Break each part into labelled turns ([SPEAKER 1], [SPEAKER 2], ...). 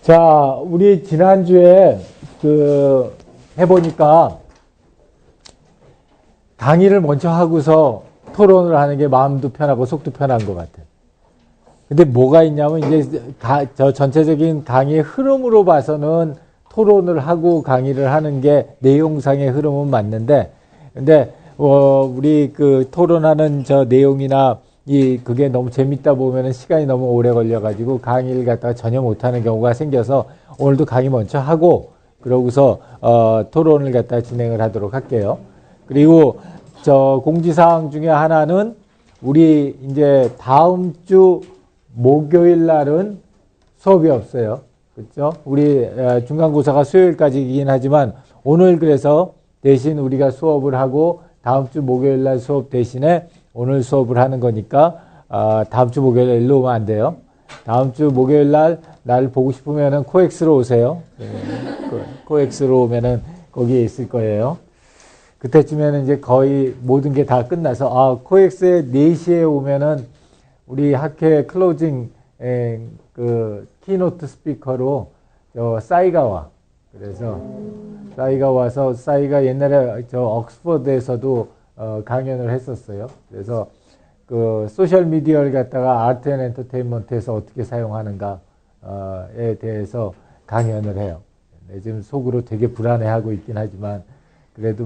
[SPEAKER 1] 자, 우리 지난주에 해보니까 강의를 먼저 하고서 토론을 하는 게 마음도 편하고 속도 편한 것 같아요. 근데 뭐가 있냐면 이제 저 전체적인 강의의 흐름으로 봐서는 토론을 하고 강의를 하는 게 내용상의 흐름은 맞는데, 근데 우리 토론하는 저 내용이나 그게 너무 재밌다 보면은 시간이 너무 오래 걸려가지고 강의를 갖다가 전혀 못하는 경우가 생겨서 오늘도 강의 먼저 하고 그러고서 토론을 갖다가 진행을 하도록 할게요. 그리고 저 공지사항 중에 하나는 우리 이제 다음 주 목요일 날은 수업이 없어요. 그렇죠? 우리 중간고사가 수요일까지이긴 하지만 오늘 그래서 대신 우리가 수업을 하고 다음 주 목요일 날 수업 대신에 오늘 수업을 하는 거니까 다음 주 목요일 날 일로 오면 안 돼요. 다음 주 목요일 날 보고 싶으면은 코엑스로 오세요. 코엑스로 오면은 거기에 있을 거예요. 그때쯤에는 이제 거의 모든 게 다 끝나서 코엑스에 4시에 오면은 우리 학회 클로징 키노트 스피커로 싸이가 와. 그래서 싸이가 와서 싸이가 옛날에 저 옥스퍼드에서도 강연을 했었어요. 그래서 소셜 미디어를 갖다가 아트 앤 엔터테인먼트에서 어떻게 사용하는가에 대해서 강연을 해요. 지금 속으로 되게 불안해하고 있긴 하지만 그래도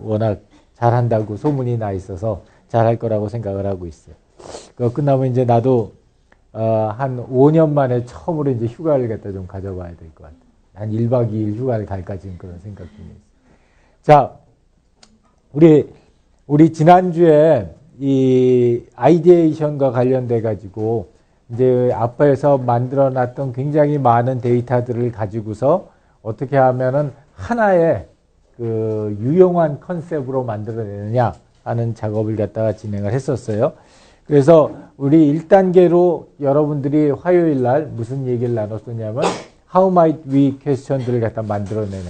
[SPEAKER 1] 워낙 잘한다고 소문이 나 있어서 잘할 거라고 생각을 하고 있어요. 그거 끝나면 이제 나도 한 5년 만에 처음으로 이제 휴가를 갖다 좀 가져봐야 될 것 같아요. 한 1박 2일 휴가를 갈까 지금 그런 생각 중에 있어요. 자, 우리 지난주에 이 아이디에이션과 관련돼 가지고 이제 앞에서 만들어 놨던 굉장히 많은 데이터들을 가지고서 어떻게 하면은 하나의 유용한 컨셉으로 만들어내느냐 하는 작업을 갖다가 진행을 했었어요. 그래서 우리 1단계로 여러분들이 화요일 날 무슨 얘기를 나눴었냐면 How might we question들을 갖다 만들어내는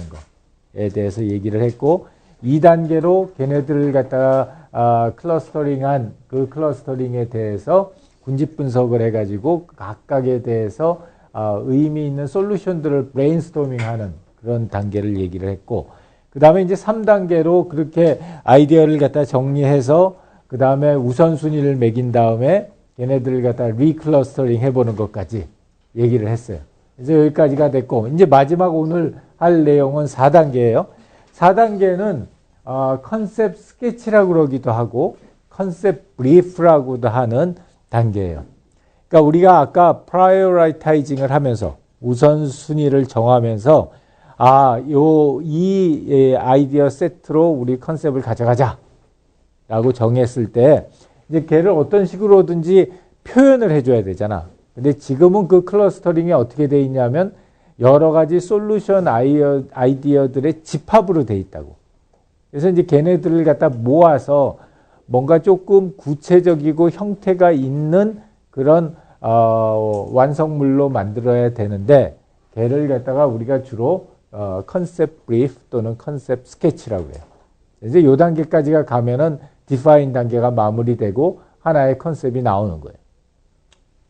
[SPEAKER 1] 거에 대해서 얘기를 했고 2단계로 걔네들을 갖다가 클러스터링한 그 클러스터링에 대해서 군집 분석을 해가지고 각각에 대해서 의미 있는 솔루션들을 브레인스토밍하는 그런 단계를 얘기를 했고 그 다음에 이제 3단계로 그렇게 아이디어를 갖다 정리해서 그 다음에 우선순위를 매긴 다음에 얘네들을 갖다 리클러스터링 해보는 것까지 얘기를 했어요. 그래서 여기까지가 됐고 이제 마지막 오늘 할 내용은 4단계예요. 4단계는 컨셉 스케치라고 그러기도 하고 컨셉 브리프라고도 하는 단계예요. 그러니까 우리가 아까 프라이어라이타이징을 하면서 우선순위를 정하면서 이 아이디어 세트로 우리 컨셉을 가져가자 라고 정했을 때 이제 걔를 어떤 식으로든지 표현을 해줘야 되잖아. 근데 지금은 그 클러스터링이 어떻게 돼 있냐면 여러 가지 솔루션 아이디어들의 집합으로 돼 있다고. 그래서 이제 걔네들을 갖다 모아서 뭔가 조금 구체적이고 형태가 있는 그런 완성물로 만들어야 되는데 걔를 갖다가 우리가 주로 컨셉 브리프 또는 컨셉 스케치라고 해요. 이제 요 단계까지가 가면은 디파인 단계가 마무리되고 하나의 컨셉이 나오는 거예요.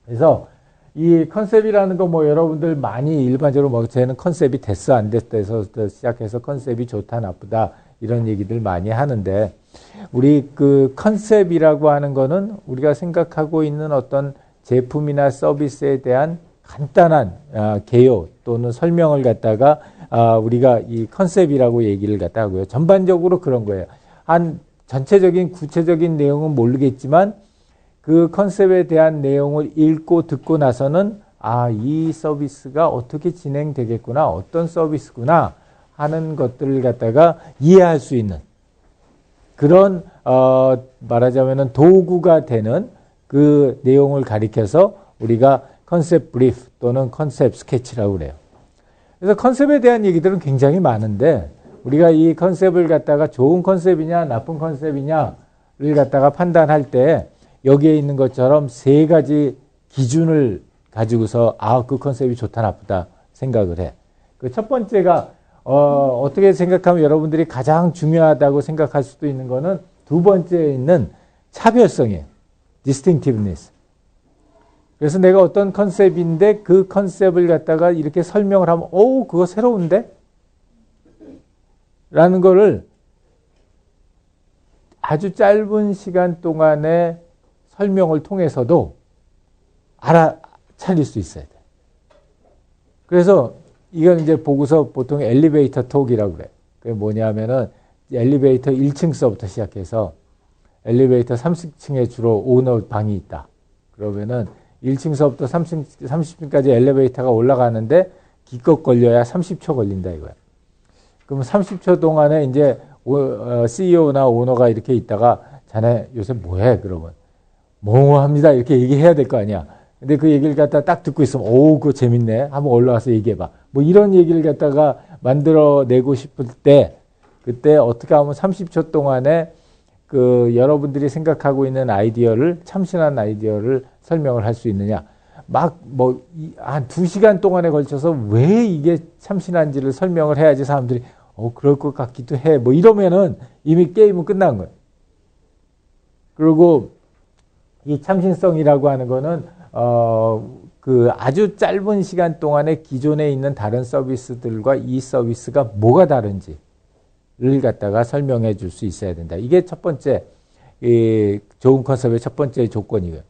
[SPEAKER 1] 그래서 이 컨셉이라는 거 여러분들 많이 일반적으로 쟤는 컨셉이 됐어 안 됐다 해서 시작해서 컨셉이 좋다 나쁘다 이런 얘기들 많이 하는데 우리 컨셉이라고 하는 거는 우리가 생각하고 있는 어떤 제품이나 서비스에 대한 간단한 개요 또는 설명을 갖다가 우리가 이 컨셉이라고 얘기를 갖다 하고요. 전반적으로 그런 거예요. 전체적인 구체적인 내용은 모르겠지만 그 컨셉에 대한 내용을 읽고 듣고 나서는 이 서비스가 어떻게 진행되겠구나, 어떤 서비스구나 하는 것들을 갖다가 이해할 수 있는 그런 말하자면은 도구가 되는 그 내용을 가리켜서 우리가 컨셉 브리프 또는 컨셉 스케치라고 그래요. 그래서 컨셉에 대한 얘기들은 굉장히 많은데 우리가 이 컨셉을 갖다가 좋은 컨셉이냐 나쁜 컨셉이냐를 갖다가 판단할 때 여기에 있는 것처럼 3가지 기준을 가지고서 그 컨셉이 좋다 나쁘다 생각을 해. 그 첫 번째가 어떻게 생각하면 여러분들이 가장 중요하다고 생각할 수도 있는 거는 두 번째에 있는 차별성이에요. distinctiveness. 그래서 내가 어떤 컨셉인데 그 컨셉을 갖다가 이렇게 설명을 하면, 오, 그거 새로운데? 라는 거를 아주 짧은 시간 동안의 설명을 통해서도 알아차릴 수 있어야 돼. 그래서 이건 이제 보고서 보통 엘리베이터 톡이라고 그래. 그게 뭐냐면은 엘리베이터 1층서부터 시작해서 엘리베이터 30층에 주로 오너 방이 있다. 그러면은 1층서부터 30층까지 엘리베이터가 올라가는데 기껏 걸려야 30초 걸린다 이거야. 그럼 30초 동안에 이제 CEO나 오너가 이렇게 있다가 자네 요새 뭐해? 그러면 뭐 합니다. 이렇게 얘기해야 될 거 아니야. 근데 그 얘기를 갖다가 딱 듣고 있으면 오, 그거 재밌네. 한번 올라와서 얘기해봐. 뭐 이런 얘기를 갖다가 만들어내고 싶을 때 그때 어떻게 하면 30초 동안에 그 여러분들이 생각하고 있는 아이디어를 참신한 아이디어를 설명을 할 수 있느냐. 막 뭐 한 2시간 동안에 걸쳐서 왜 이게 참신한지를 설명을 해야지 사람들이 그럴 것 같기도 해. 뭐 이러면은 이미 게임은 끝난 거예요. 그리고 이 참신성이라고 하는 거는 그 아주 짧은 시간 동안에 기존에 있는 다른 서비스들과 이 서비스가 뭐가 다른지를 갖다가 설명해 줄 수 있어야 된다. 이게 첫 번째, 좋은 컨셉의 첫 번째 조건이고요.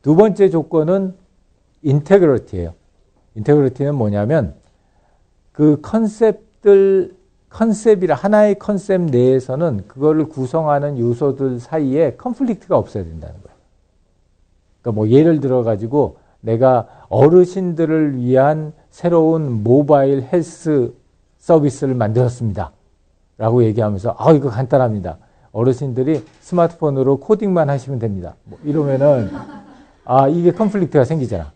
[SPEAKER 1] 두 번째 조건은 인테그리티예요. 인테그리티는 뭐냐면 그 컨셉이라 하나의 컨셉 내에서는 그거를 구성하는 요소들 사이에 컨플릭트가 없어야 된다는 거예요. 그러니까 뭐 예를 들어 가지고 내가 어르신들을 위한 새로운 모바일 헬스 서비스를 만들었습니다. 라고 얘기하면서 이거 간단합니다. 어르신들이 스마트폰으로 코딩만 하시면 됩니다. 뭐 이러면은 이게 컨플릭트가 생기잖아.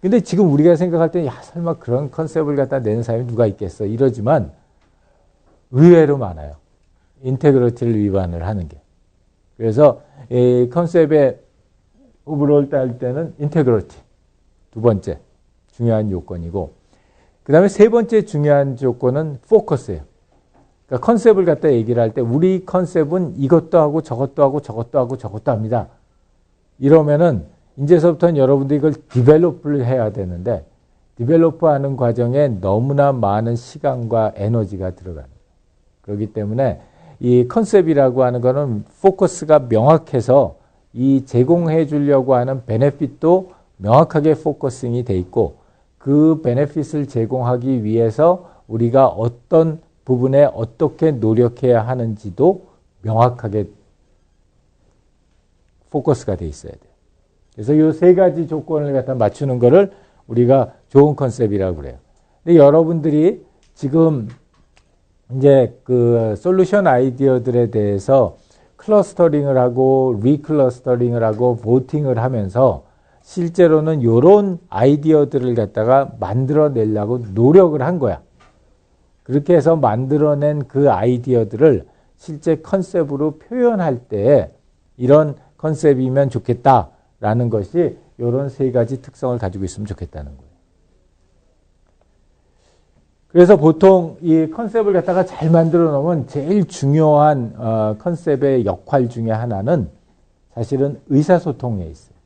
[SPEAKER 1] 근데 지금 우리가 생각할 때 설마 그런 컨셉을 갖다 내는 사람이 누가 있겠어 이러지만 의외로 많아요. 인테그리티를 위반을 하는 게. 그래서 이 컨셉의 오버롤 딸 때는 인테그리티 두 번째 중요한 요건이고, 그 다음에 세 번째 중요한 조건은 포커스예요. 그러니까 컨셉을 갖다 얘기를 할 때 우리 컨셉은 이것도 하고 저것도 하고 저것도 하고 저것도 합니다. 이러면은 이제서부터는 여러분들이 이걸 디벨롭을 해야 되는데 디벨롭하는 과정에 너무나 많은 시간과 에너지가 들어가는 거예요. 그렇기 때문에 이 컨셉이라고 하는 거는 포커스가 명확해서 이 제공해 주려고 하는 베네핏도 명확하게 포커싱이 돼 있고 그 베네핏을 제공하기 위해서 우리가 어떤 부분에 어떻게 노력해야 하는지도 명확하게 포커스가 돼 있어야 돼요. 그래서 이 세 가지 조건을 갖다 맞추는 거를 우리가 좋은 컨셉이라고 그래요. 근데 여러분들이 지금 이제 그 솔루션 아이디어들에 대해서 클러스터링을 하고 리클러스터링을 하고 보팅을 하면서 실제로는 이런 아이디어들을 갖다가 만들어내려고 노력을 한 거야. 그렇게 해서 만들어낸 그 아이디어들을 실제 컨셉으로 표현할 때 이런 컨셉이면 좋겠다라는 것이 이런 세 가지 특성을 가지고 있으면 좋겠다는 거예요. 그래서 보통 이 컨셉을 갖다가 잘 만들어 놓으면 제일 중요한 컨셉의 역할 중에 하나는 사실은 의사소통에 있어요.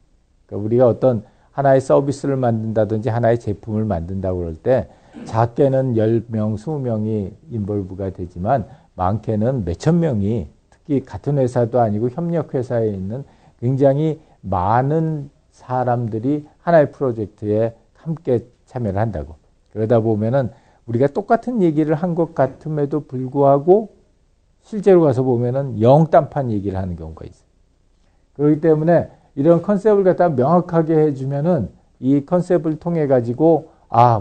[SPEAKER 1] 그러니까 우리가 어떤 하나의 서비스를 만든다든지 하나의 제품을 만든다고 그럴 때 작게는 10명, 20명이 인볼브가 되지만 많게는 몇천 명이 특히 같은 회사도 아니고 협력회사에 있는 굉장히 많은 사람들이 하나의 프로젝트에 함께 참여를 한다고. 그러다 보면은 우리가 똑같은 얘기를 한 것 같음에도 불구하고 실제로 가서 보면은 영딴판 얘기를 하는 경우가 있어요. 그렇기 때문에 이런 컨셉을 갖다 명확하게 해주면은 이 컨셉을 통해 가지고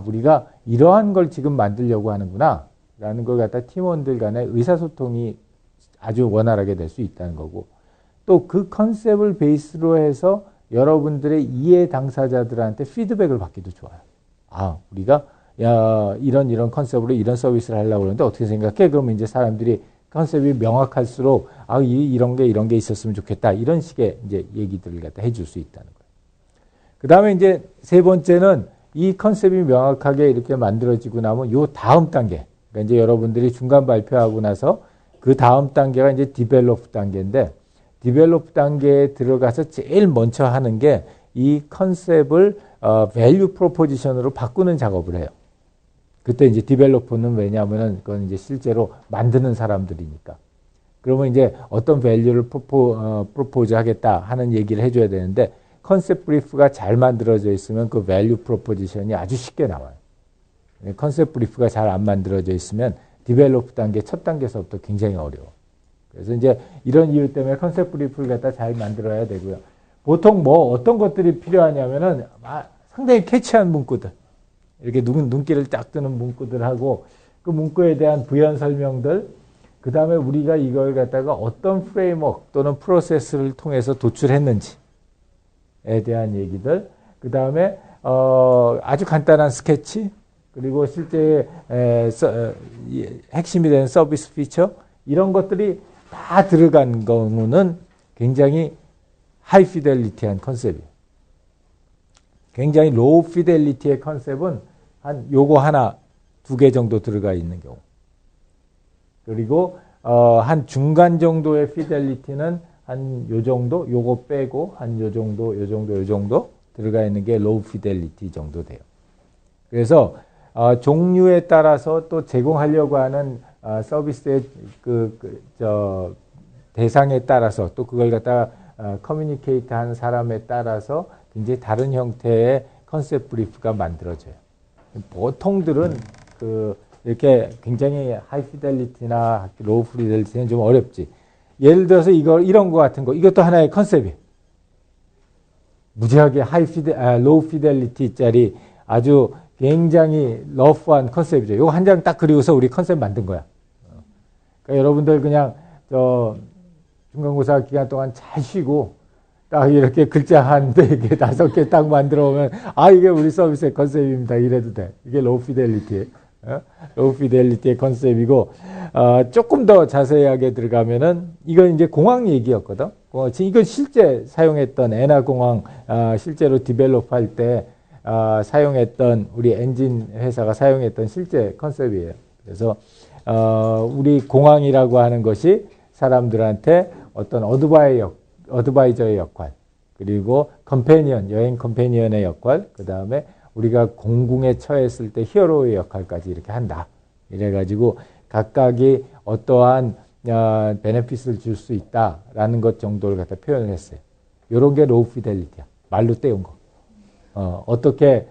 [SPEAKER 1] 우리가 이러한 걸 지금 만들려고 하는구나 라는 걸 갖다 팀원들 간의 의사소통이 아주 원활하게 될 수 있다는 거고, 또 그 컨셉을 베이스로 해서 여러분들의 이해 당사자들한테 피드백을 받기도 좋아요. 우리가 이런 컨셉으로 이런 서비스를 하려고 하는데 어떻게 생각해? 그러면 이제 사람들이 컨셉이 명확할수록 이런 게 있었으면 좋겠다. 이런 식의 이제 얘기들을 갖다 해줄 수 있다는 거예요. 그 다음에 이제 세 번째는 이 컨셉이 명확하게 이렇게 만들어지고 나면 요 다음 단계, 그러니까 이제 여러분들이 중간 발표하고 나서 그 다음 단계가 이제 디벨롭 단계인데, 디벨롭 단계에 들어가서 제일 먼저 하는 게 이 컨셉을 value proposition으로 바꾸는 작업을 해요. 그때 이제 디벨로퍼는 왜냐하면은 그건 이제 실제로 만드는 사람들이니까. 그러면 이제 어떤 value를 프로포즈 하겠다 하는 얘기를 해줘야 되는데 컨셉 브리프가 잘 만들어져 있으면 그 value proposition이 아주 쉽게 나와요. 컨셉 브리프가 잘 안 만들어져 있으면 디벨로프 단계 첫 단계에서부터 굉장히 어려워. 그래서 이제 이런 이유 때문에 컨셉 브리프를 갖다 잘 만들어야 되고요. 보통 뭐 어떤 것들이 필요하냐면은 상당히 캐치한 문구들. 이렇게 눈길을 딱 뜨는 문구들하고 그 문구에 대한 부연 설명들, 그 다음에 우리가 이걸 갖다가 어떤 프레임워크 또는 프로세스를 통해서 도출했는지에 대한 얘기들, 그 다음에 아주 간단한 스케치, 그리고 실제 핵심이 되는 서비스 피처, 이런 것들이 다 들어간 경우는 굉장히 하이 피델리티한 컨셉이에요. 굉장히 로우 피델리티의 컨셉은 한 요거 하나, 두 개 정도 들어가 있는 경우. 그리고 한 중간 정도의 피델리티는 한 요 정도, 요거 빼고 한 요 정도, 요 정도, 요 정도 들어가 있는 게 로우 피델리티 정도 돼요. 그래서 종류에 따라서 또 제공하려고 하는 서비스의 대상에 따라서 또 그걸 갖다가 커뮤니케이트 하는 사람에 따라서 굉장히 다른 형태의 컨셉 브리프가 만들어져요. 보통들은 이렇게 굉장히 하이 피델리티나 로우 피델리티는 좀 어렵지. 예를 들어서 이런 거 같은 거, 이것도 하나의 컨셉이에요. 무지하게 로우 피델리티짜리 아주 굉장히 러프한 컨셉이죠. 이거 한 장 딱 그리고서 우리 컨셉 만든 거야. 그러니까 여러분들 그냥 중간고사 기간 동안 잘 쉬고 딱 이렇게 글자 한 4개, 5개 딱 만들어 오면 이게 우리 서비스의 컨셉입니다. 이래도 돼. 이게 로우 피델리티예요. 로우 피델리티의 컨셉이고 조금 더 자세하게 들어가면은 이건 이제 공항 얘기였거든. 이건 실제 사용했던 엔하 공항 실제로 디벨롭 할 때 사용했던 우리 엔진 회사가 사용했던 실제 컨셉이에요. 그래서 우리 공항이라고 하는 것이 사람들한테 어떤 어드바이저의 역할, 그리고 여행 컴패니언의 역할, 그 다음에 우리가 공궁에 처했을 때 히어로의 역할까지 이렇게 한다. 이래가지고 각각이 어떠한 베네핏을 줄 수 있다라는 것 정도를 갖다 표현을 했어요. 이런 게 로우 피델리티야. 말로 떼운 거. 어떻게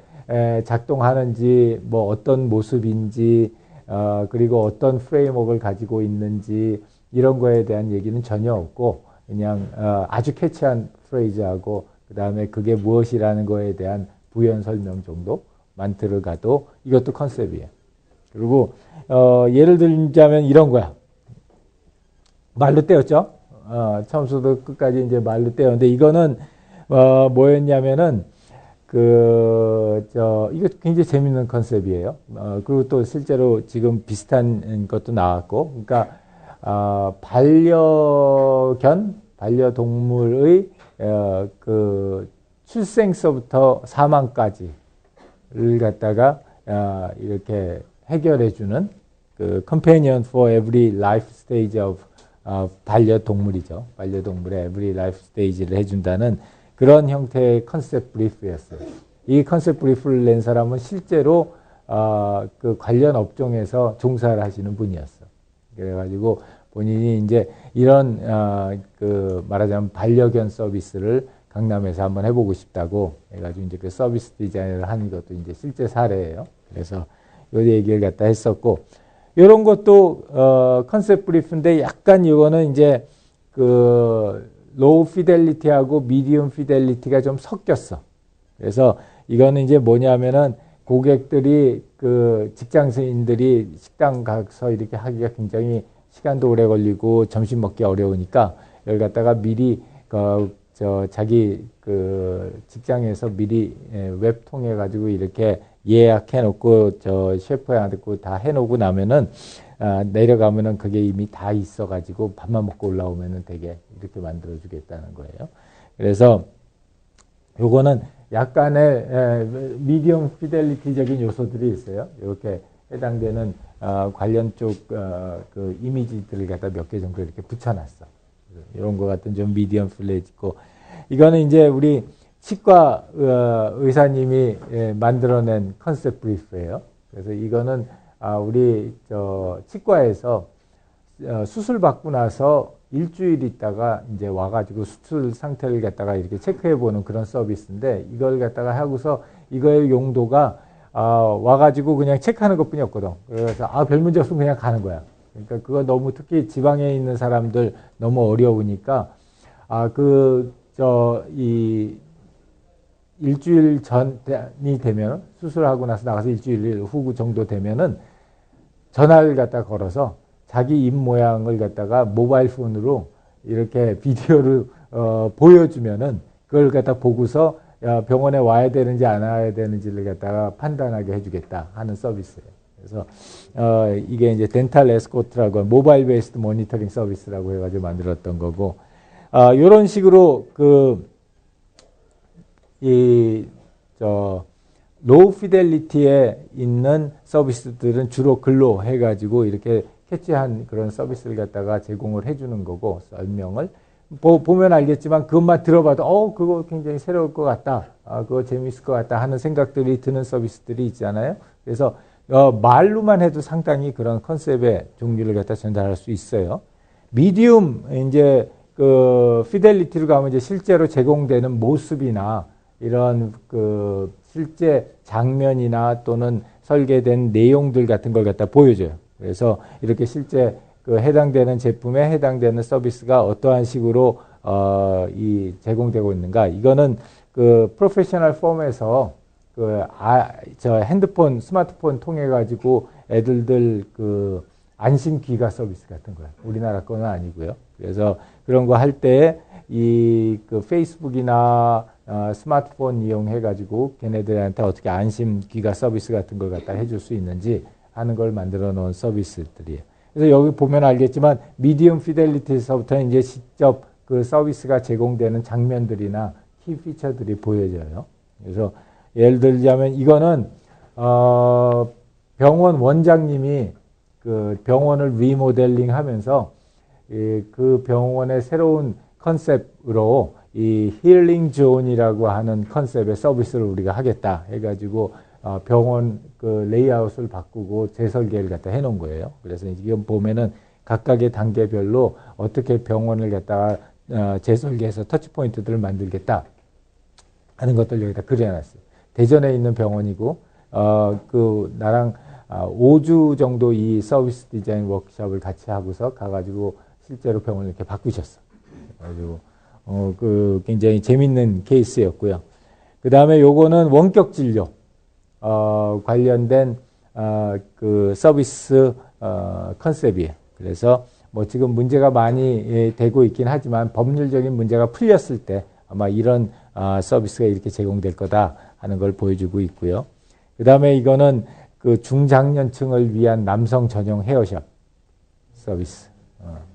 [SPEAKER 1] 작동하는지, 뭐 어떤 모습인지, 그리고 어떤 프레임워크를 가지고 있는지 이런 거에 대한 얘기는 전혀 없고 그냥 아주 캐치한 프레이즈하고 그 다음에 그게 무엇이라는 거에 대한 부연 설명 정도만 들어가도 이것도 컨셉이에요. 그리고 예를 들자면 이런 거야. 말로 떼었죠. 처음부터 끝까지 이제 말로 떼었는데 이거는 뭐였냐면은 이거 굉장히 재밌는 컨셉이에요. 그리고 또 실제로 지금 비슷한 것도 나왔고, 그러니까 반려동물의 출생서부터 사망까지를 갖다가 이렇게 해결해주는 companion for every life stage of 반려동물이죠. 반려동물의 every life stage를 해준다는 그런 형태의 컨셉 브리프였어요. 이 컨셉 브리프를 낸 사람은 실제로 그 관련 업종에서 종사를 하시는 분이었어. 그래가지고 본인이 이제 이런 말하자면 반려견 서비스를 강남에서 한번 해보고 싶다고 해가지고 이제 그 서비스 디자인을 한 것도 이제 실제 사례예요. 그래서 이 얘기를 갖다 했었고, 이런 것도 컨셉 브리프인데 약간 이거는 이제 로우 피델리티하고 미디움 피델리티가 좀 섞였어. 그래서 이거는 이제 뭐냐면은 고객들이 직장인들이 식당 가서 이렇게 하기가 굉장히 시간도 오래 걸리고 점심 먹기 어려우니까 여기 갖다가 미리 자기 직장에서 미리 웹 통해 가지고 이렇게 예약해 놓고 셰프한테 다 해 놓고 나면은 내려가면은 그게 이미 다 있어 가지고 밥만 먹고 올라오면은 되게 이렇게 만들어 주겠다는 거예요. 그래서 요거는 약간의 미디엄 피델리티적인 요소들이 있어요. 이렇게 해당되는 관련 쪽 이미지들을 갖다 몇 개 정도 이렇게 붙여놨어. 이런 거 같은 좀 미디엄 필레지 있고, 이거는 이제 우리 치과 의사님이 만들어낸 컨셉 브리프예요. 그래서 이거는 우리 치과에서 수술 받고 나서 일주일 있다가 이제 와가지고 수술 상태를 갖다가 이렇게 체크해보는 그런 서비스인데, 이걸 갖다가 하고서 이거의 용도가 와가지고 그냥 체크하는 것뿐이 없거든. 그래서 별 문제 없으면 그냥 가는 거야. 그러니까 그거 너무 특히 지방에 있는 사람들 너무 어려우니까 이 일주일 전이 되면, 수술하고 나서 나가서 일주일 후 정도 되면은 전화를 갖다 걸어서 자기 입 모양을 갖다가 모바일 폰으로 이렇게 비디오를 보여주면은 그걸 갖다 보고서 병원에 와야 되는지 안 와야 되는지를 갖다가 판단하게 해주겠다 하는 서비스예요. 그래서 이게 이제 덴탈 에스코트라고 모바일 베이스드 모니터링 서비스라고 해가지고 만들었던 거고, 이런 식으로 로우 피델리티에 있는 서비스들은 주로 글로 해가지고 이렇게 캐치한 그런 서비스를 갖다가 제공을 해주는 거고, 설명을 보면 알겠지만 그것만 들어봐도 그거 굉장히 새로울 것 같다, 그거 재미있을 것 같다 하는 생각들이 드는 서비스들이 있잖아요. 그래서 말로만 해도 상당히 그런 컨셉의 종류를 갖다 전달할 수 있어요. 미디움, 이제 피델리티로 가면 이제 실제로 제공되는 모습이나 이런 실제 장면이나 또는 설계된 내용들 같은 걸 갖다 보여줘요. 그래서 이렇게 실제 해당되는 제품에 해당되는 서비스가 어떠한 식으로 이 제공되고 있는가. 이거는 프로페셔널 폼에서 핸드폰, 스마트폰 통해 가지고 애들들 안심 귀가 서비스 같은 거예요. 우리나라 거는 아니고요. 그래서 그런 거 할 때 이 페이스북이나 스마트폰 이용해 가지고 걔네들한테 어떻게 안심 귀가 서비스 같은 걸 갖다 해줄 수 있는지 하는 걸 만들어 놓은 서비스들이에요. 그래서 여기 보면 알겠지만 미디엄 피델리티에서부터 이제 직접 그 서비스가 제공되는 장면들이나 키 피처들이 보여져요. 그래서 예를 들자면 이거는 병원 원장님이 병원을 리모델링 하면서 그 병원의 새로운 컨셉으로 이 힐링 존이라고 하는 컨셉의 서비스를 우리가 하겠다 해가지고 병원 레이아웃을 바꾸고 재설계를 갖다 해놓은 거예요. 그래서 지금 보면은 각각의 단계별로 어떻게 병원을 갖다가 재설계해서 터치포인트들을 만들겠다 하는 것들 여기다 그려놨어요. 대전에 있는 병원이고 나랑 5주 정도 이 서비스 디자인 워크숍을 같이 하고서 가가지고 실제로 병원을 이렇게 바꾸셨어. 그래가지고 굉장히 재밌는 케이스였고요. 그 다음에 요거는 원격 진료 관련된 서비스 컨셉이에요. 그래서 지금 문제가 많이 되고 있긴 하지만 법률적인 문제가 풀렸을 때 아마 이런 서비스가 이렇게 제공될 거다 하는 걸 보여주고 있고요. 그 다음에 이거는 중장년층을 위한 남성 전용 헤어샵 서비스.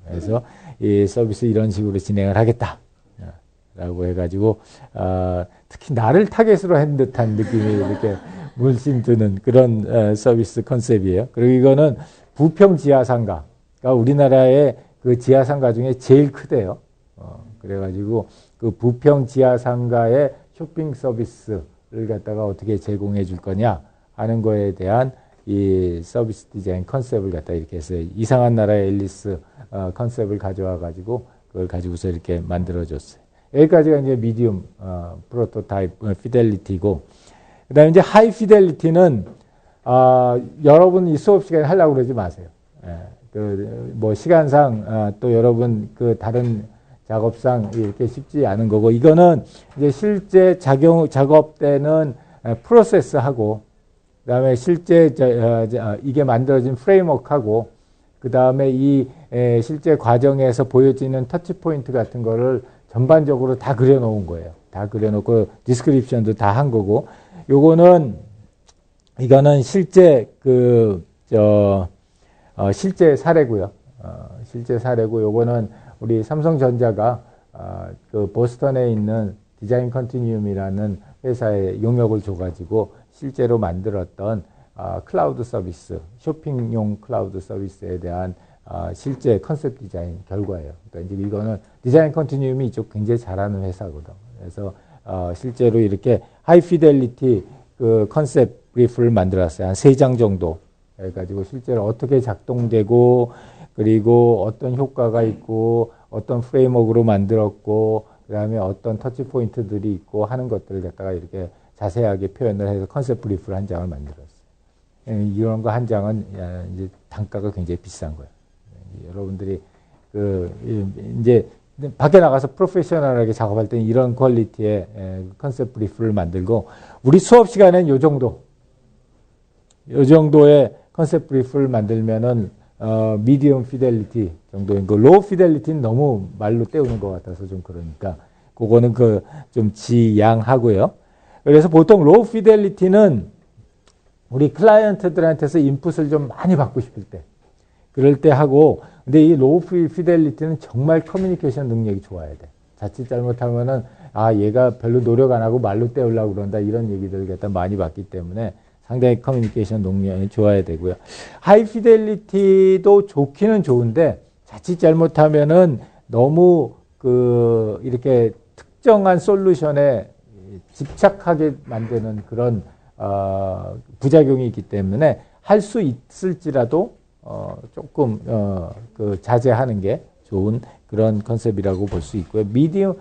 [SPEAKER 1] 그래서 이 서비스 이런 식으로 진행을 하겠다. 라고 해가지고, 특히 나를 타겟으로 한 듯한 느낌이 이렇게 물씬 드는 그런 서비스 컨셉이에요. 그리고 이거는 부평 지하상가. 그러니까 우리나라의 지하상가 중에 제일 크대요. 그래가지고 부평 지하상가의 쇼핑 서비스를 갖다가 어떻게 제공해 줄 거냐 하는 거에 대한 이 서비스 디자인 컨셉을 갖다 이렇게 해서 이상한 나라의 앨리스 컨셉을 가져와 가지고 그걸 가지고서 이렇게 만들어 줬어요. 여기까지가 이제 미디움 프로토타입 피델리티고, 그다음에 이제 하이 피델리티는 여러분 이 수업 시간에 하려고 그러지 마세요. 시간상 또 여러분 다른 작업상 이렇게 쉽지 않은 거고, 이거는 이제 실제 작업 때는 프로세스하고, 그다음에 실제 이게 만들어진 프레임워크하고, 그다음에 이 실제 과정에서 보여지는 터치 포인트 같은 거를 전반적으로 다 그려놓은 거예요. 다 그려놓고 디스크립션도 다 한 거고, 이거는 실제 실제 사례고요. 실제 사례고, 요거는 우리 삼성전자가 보스턴에 있는 디자인 컨티뉴움이라는 회사에 용역을 줘가지고 실제로 만들었던 클라우드 서비스, 쇼핑용 클라우드 서비스에 대한 실제 컨셉 디자인 결과예요. 그러니까 이제 이거는 디자인 컨티뉴움이 이쪽 굉장히 잘하는 회사거든. 그래서 실제로 이렇게 하이 피델리티 그 컨셉 브리프를 만들었어요. 한 3장 정도 해가지고 실제로 어떻게 작동되고 그리고 어떤 효과가 있고 어떤 프레임워크로 만들었고 그다음에 어떤 터치 포인트들이 있고 하는 것들을 갖다가 이렇게 자세하게 표현을 해서 컨셉 브리프를 한 장을 만들었어요. 이런 거 한 장은 이제 단가가 굉장히 비싼 거예요. 여러분들이 이제 밖에 나가서 프로페셔널하게 작업할 때는 이런 퀄리티의 컨셉 브리프를 만들고 우리 수업 시간엔 요 정도의 컨셉 브리프를 만들면은 미디엄 피델리티 정도인 거, 로우 피델리티는 너무 말로 때우는 것 같아서 좀 그러니까 그거는 좀 지양하고요. 그래서 보통 로우 피델리티는 우리 클라이언트들한테서 인풋을 좀 많이 받고 싶을 때 그럴 때 하고, 근데 이 로우 피델리티는 정말 커뮤니케이션 능력이 좋아야 돼. 자칫 잘못하면은 얘가 별로 노력 안 하고 말로 때우려고 그런다 이런 얘기들을 갖다 많이 받기 때문에 상당히 커뮤니케이션 능력이 좋아야 되고요. 하이 피델리티도 좋기는 좋은데 자칫 잘못하면은 너무 이렇게 특정한 솔루션에 집착하게 만드는 그런 부작용이 있기 때문에 할 수 있을지라도 조금 자제하는 게 좋은 그런 컨셉이라고 볼 수 있고요. 미디엄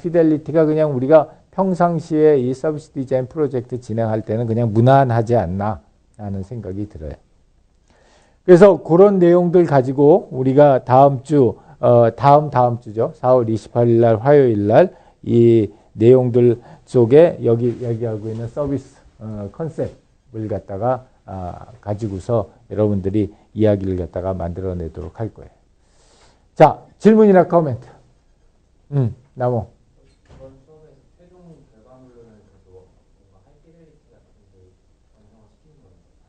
[SPEAKER 1] 피델리티가 그냥 우리가 평상시에 이 서비스 디자인 프로젝트 진행할 때는 그냥 무난하지 않나 하는 생각이 들어요. 그래서 그런 내용들 가지고 우리가 다음 주죠. 4월 28일 날 화요일 날 이 내용들 속에 여기 얘기하고 있는 서비스 컨셉을 갖다가 가지고서 여러분들이 이야기를 갖다가 만들어내도록 할 거예요. 자, 질문이나 코멘트. 나무.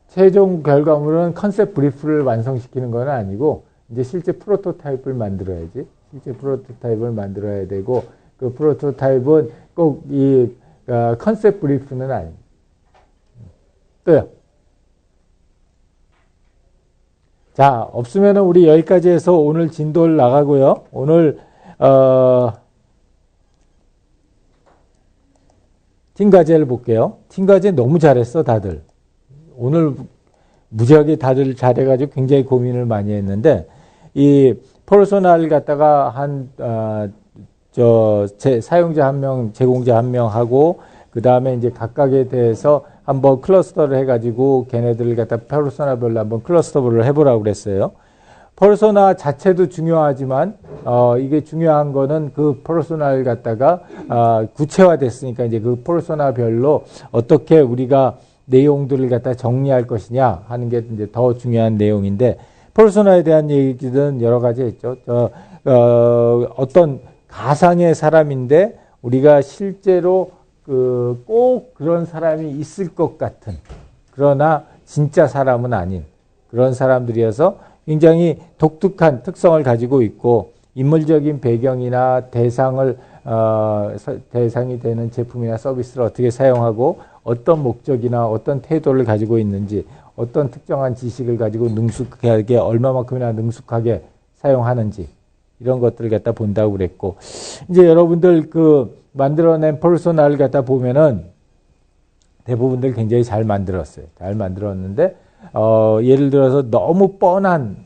[SPEAKER 1] 최종 결과물은 컨셉 브리프를 완성시키는 건 아니고 이제 실제 프로토타입을 만들어야지. 실제 프로토타입을 만들어야 되고 그 프로토타입은 꼭 이 컨셉 브리프는 아닙니다. 또요. 자, 없으면 우리 여기까지 해서 오늘 진도를 나가고요. 오늘 팀과제를 볼게요. 팀과제 너무 잘했어 다들. 오늘 무지하게 다들 잘해가지고 굉장히 고민을 많이 했는데 이 퍼소나를 갖다가 사용자 한 명, 제공자 한 명 하고 그 다음에 이제 각각에 대해서 한번 클러스터를 해가지고 걔네들을 갖다 퍼소나별로 한번 클러스터를 해보라고 그랬어요. 퍼소나 자체도 중요하지만 이게 중요한 거는 그 퍼소나를 갖다가 구체화됐으니까 이제 그 퍼소나별로 어떻게 우리가 내용들을 갖다 정리할 것이냐 하는 게 이제 더 중요한 내용인데 퍼소나에 대한 얘기들은 여러 가지 했죠. 어떤 가상의 사람인데 우리가 실제로 꼭 그런 사람이 있을 것 같은 그러나 진짜 사람은 아닌 그런 사람들이어서 굉장히 독특한 특성을 가지고 있고 인물적인 배경이나 대상이 되는 제품이나 서비스를 어떻게 사용하고 어떤 목적이나 어떤 태도를 가지고 있는지 어떤 특정한 지식을 가지고 능숙하게 얼마만큼이나 능숙하게 사용하는지 이런 것들을 갖다 본다고 그랬고 이제 여러분들 만들어낸 퍼소나를 갖다 보면은 대부분들 굉장히 잘 만들었어요. 잘 만들었는데 예를 들어서 너무 뻔한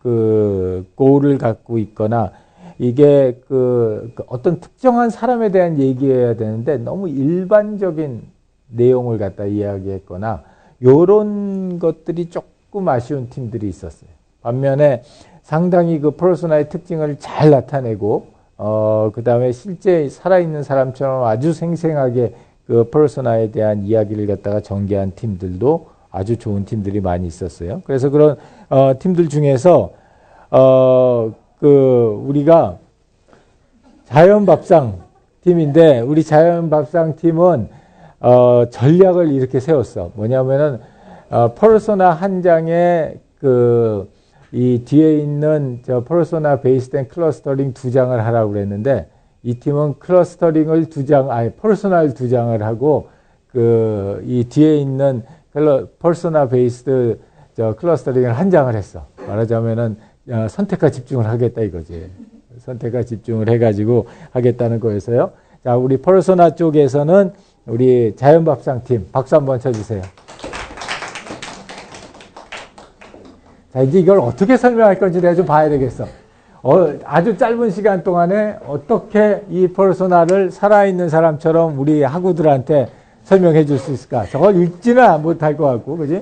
[SPEAKER 1] 골을 갖고 있거나 이게 어떤 특정한 사람에 대한 얘기해야 되는데 너무 일반적인 내용을 갖다 이야기했거나 요런 것들이 조금 아쉬운 팀들이 있었어요. 반면에 상당히 퍼소나의 특징을 잘 나타내고 그 다음에 실제 살아있는 사람처럼 아주 생생하게 퍼소나에 대한 이야기를 갖다가 전개한 팀들도 아주 좋은 팀들이 많이 있었어요. 그래서 그런 팀들 중에서 우리가 자연밥상 팀인데 우리 자연밥상 팀은 전략을 이렇게 세웠어. 뭐냐면은 퍼소나 한 장에 이 뒤에 있는 퍼소나 베이스된 클러스터링 2장을 하라고 그랬는데 이 팀은 클러스터링을 2장, 퍼소나를 2장을 하고 이 뒤에 있는 퍼소나 베이스드 클러스터링을 1장을 했어. 말하자면은 선택과 집중을 하겠다 이거지. 선택과 집중을 해가지고 하겠다는 거여서요. 자, 우리 퍼소나 쪽에서는 우리 자연밥상팀 박수 한번 쳐주세요. 자, 이제 이걸 어떻게 설명할 건지 내가 좀 봐야 되겠어. 아주 짧은 시간 동안에 어떻게 이 퍼소나를 살아있는 사람처럼 우리 학우들한테 설명해 줄 수 있을까? 저걸 읽지는 못할 것 같고, 그지?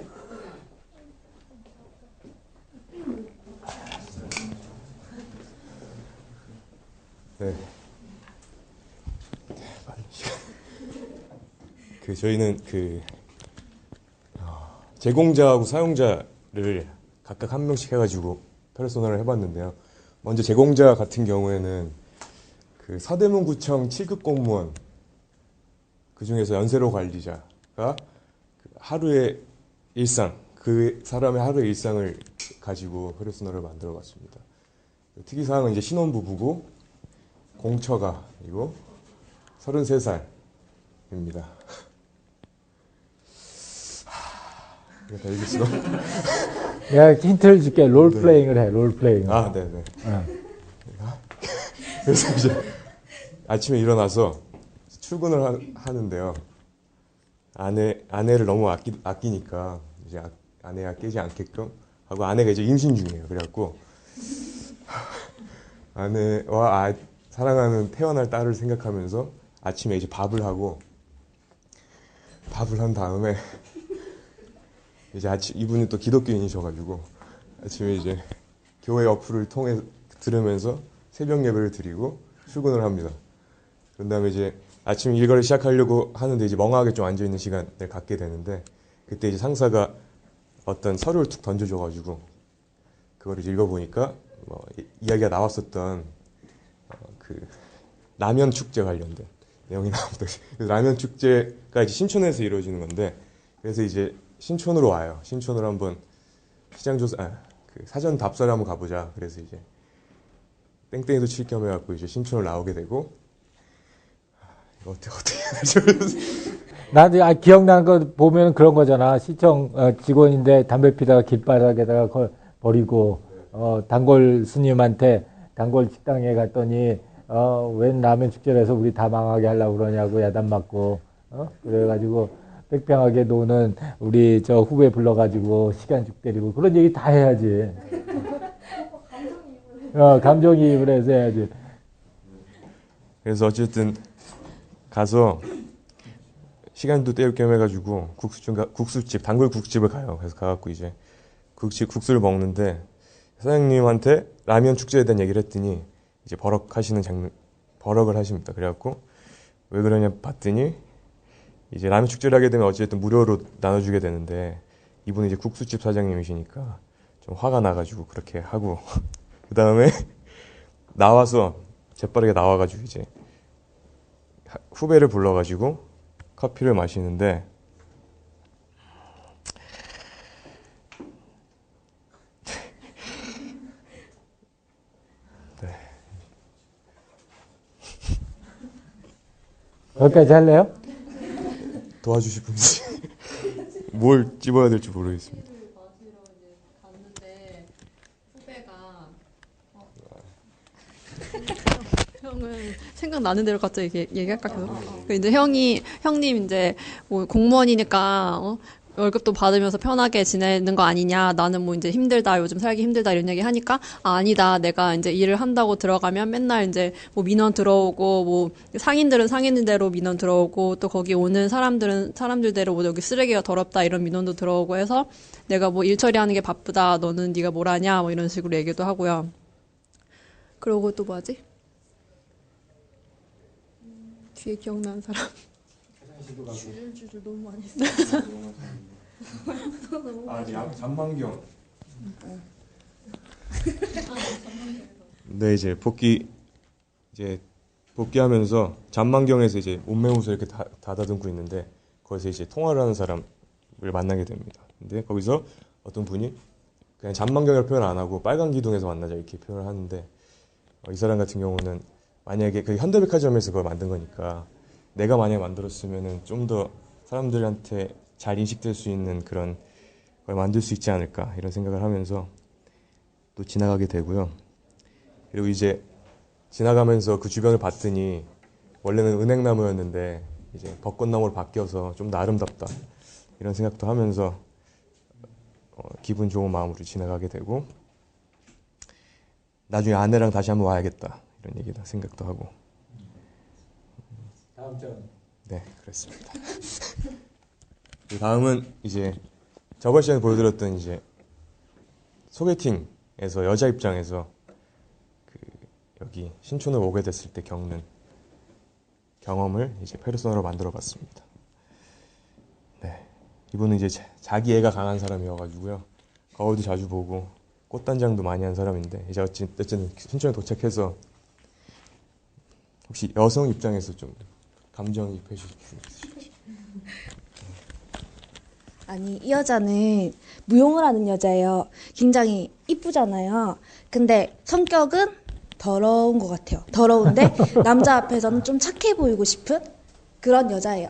[SPEAKER 2] 네. 저희는 제공자하고 사용자를 각각 한 명씩 해가지고 페르소나를 해봤는데요. 먼저 제공자 같은 경우에는 서대문구청 7급 공무원, 그 중에서 연세로 관리자가 하루의 일상, 그 사람의 하루의 일상을 가지고 페르소나를 만들어봤습니다. 특이사항은 이제 신혼부부고 공처가 그리고 33살입니다. 이거 다 읽었어?
[SPEAKER 1] 내가 힌트를 줄게. 롤플레잉을 해. 롤플레잉.
[SPEAKER 2] 아, 네네. 그래서 이제 아침에 일어나서 출근을 하는데요. 아내를 너무 아끼니까 이제 아내가 깨지 않게끔 하고, 아내가 이제 임신 중이에요. 그래갖고 아내와 사랑하는 태어날 딸을 생각하면서 아침에 이제 밥을 한 다음에 이제 이분이 또 기독교인이셔가지고 아침에 이제 교회 어플을 통해 들으면서 새벽 예배를 드리고 출근을 합니다. 그런 다음에 이제 아침 일과를 시작하려고 하는데 이제 멍하게 좀 앉아있는 시간을 갖게 되는데, 그때 이제 상사가 어떤 서류를 툭 던져줘가지고 그걸 이제 읽어보니까 이야기가 나왔었던 라면 축제 관련된 내용이 나옵니다. 라면 축제가 이제 신촌에서 이루어지는 건데, 그래서 이제 신촌으로 와요. 신촌으로 한번 사전 답사를 한번 가보자. 그래서 이제 땡땡이도 칠 겸 해갖고 이제 신촌을 나오게 되고, 이거 어떻게 해야 되죠?
[SPEAKER 1] 나도 기억나는 거 보면 그런 거잖아. 시청 직원인데 담배 피다가 길바닥에다가 버리고, 단골 스님한테 단골 식당에 갔더니 웬 라면 축제라서 우리 다 망하게 하려고 그러냐고 야단 맞고, 그래가지고 빽빽하게 노는 우리 저 후배 불러가지고 시간 죽 때리고, 그런 얘기 다 해야지. 감정이입을 해서 해야지.
[SPEAKER 2] 그래서 어쨌든 가서 시간도 때울 겸 해가지고 국수집, 단골 국집을 가요. 그래서 가갖고 이제 국수를 먹는데, 사장님한테 라면 축제에 대한 얘기를 했더니 이제 버럭을 하십니다. 그래갖고 왜 그러냐 봤더니, 이제 라면 축제를 하게 되면 어쨌든 무료로 나눠주게 되는데, 이분은 이제 국수집 사장님이시니까 좀 화가 나가지고 그렇게 하고 그 다음에 나와서 재빠르게 나와가지고 이제 후배를 불러가지고 커피를 마시는데,
[SPEAKER 1] 여기까지 할래요?
[SPEAKER 2] 도와주실 분이 뭘 집어야 될지 모르겠습니다.
[SPEAKER 3] 마시러 이제 갔는데 후배가 형은 생각나는 대로 갑자기 얘기할까 계속. 이제 형님 이제 뭐 공무원이니까 월급도 받으면서 편하게 지내는 거 아니냐. 나는 뭐 이제 힘들다. 요즘 살기 힘들다. 이런 얘기 하니까, 아니다. 내가 이제 일을 한다고 들어가면 맨날 이제 뭐 민원 들어오고, 뭐 상인들은 상인대로 민원 들어오고, 또 거기 오는 사람들은 사람들대로 뭐 여기 쓰레기가 더럽다. 이런 민원도 들어오고 해서 내가 뭐 일 처리하는 게 바쁘다. 너는 네가 뭘 하냐. 뭐 이런 식으로 얘기도 하고요. 그러고 또 뭐지? 뒤에 기억나는 사람. 주줄 너무 많이 했어.
[SPEAKER 2] 잠만경. 네, 이제 복귀하면서 잠만경에서 이제 옷매무새 이렇게 다다듬고 있는데, 거기서 이제 통화를 하는 사람을 만나게 됩니다. 근데 거기서 어떤 분이 그냥 잠만경이라고 표현 안 하고 빨간 기둥에서 만나자 이렇게 표현을 하는데, 이 사람 같은 경우는 만약에 그 현대백화점에서 그걸 만든 거니까, 내가 만약에 만들었으면은 좀 더 사람들한테 잘 인식될 수 있는 그런 걸 만들 수 있지 않을까, 이런 생각을 하면서 또 지나가게 되고요. 그리고 이제 지나가면서 그 주변을 봤더니 원래는 은행나무였는데 이제 벚꽃나무로 바뀌어서 좀 더 아름답다 이런 생각도 하면서 기분 좋은 마음으로 지나가게 되고 나중에 아내랑 다시 한번 와야겠다 이런 얘기다 생각도 하고
[SPEAKER 1] 다음 점.
[SPEAKER 2] 네 그랬습니다. 그 다음은 이제 저번 시간에 보여드렸던 이제 소개팅에서 여자 입장에서 그 여기 신촌을 오게 됐을 때 겪는 경험을 이제 페르소나로 만들어봤습니다. 네, 이분은 이제 자기 애가 강한 사람이어가지고요. 거울도 자주 보고 꽃단장도 많이 한 사람인데 이제 어쨌든 신촌에 도착해서 혹시 여성 입장에서 좀 감정이입해 주실 수 있으실까요?
[SPEAKER 4] 아니, 이 여자는 무용을 하는 여자예요. 굉장히 이쁘잖아요. 근데 성격은 더러운 것 같아요. 더러운데 남자 앞에서는 좀 착해 보이고 싶은 그런 여자예요.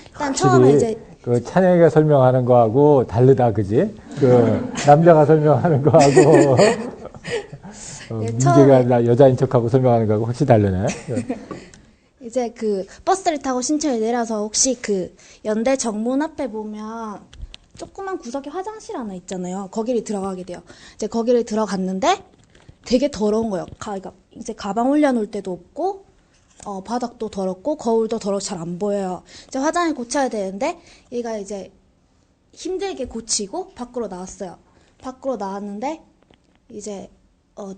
[SPEAKER 4] 일단 처음에 이제
[SPEAKER 1] 그 찬영이가 설명하는 거하고 다르다, 그지? 그 남자가 설명하는 거하고
[SPEAKER 4] 네,
[SPEAKER 1] 민재가 여자인 척하고 설명하는 거하고 확실히 다르네.
[SPEAKER 4] 이제 그 버스를 타고 신촌에 내려서 혹시 그 연대 정문 앞에 보면 조그만 구석에 화장실 하나 있잖아요. 거기를 들어가게 돼요. 이제 거기를 들어갔는데 되게 더러운 거예요. 그러니까 이제 가방 올려놓을 데도 없고 바닥도 더럽고 거울도 더러워서 잘 안 보여요. 이제 화장을 고쳐야 되는데 얘가 이제 힘들게 고치고 밖으로 나왔어요. 밖으로 나왔는데 이제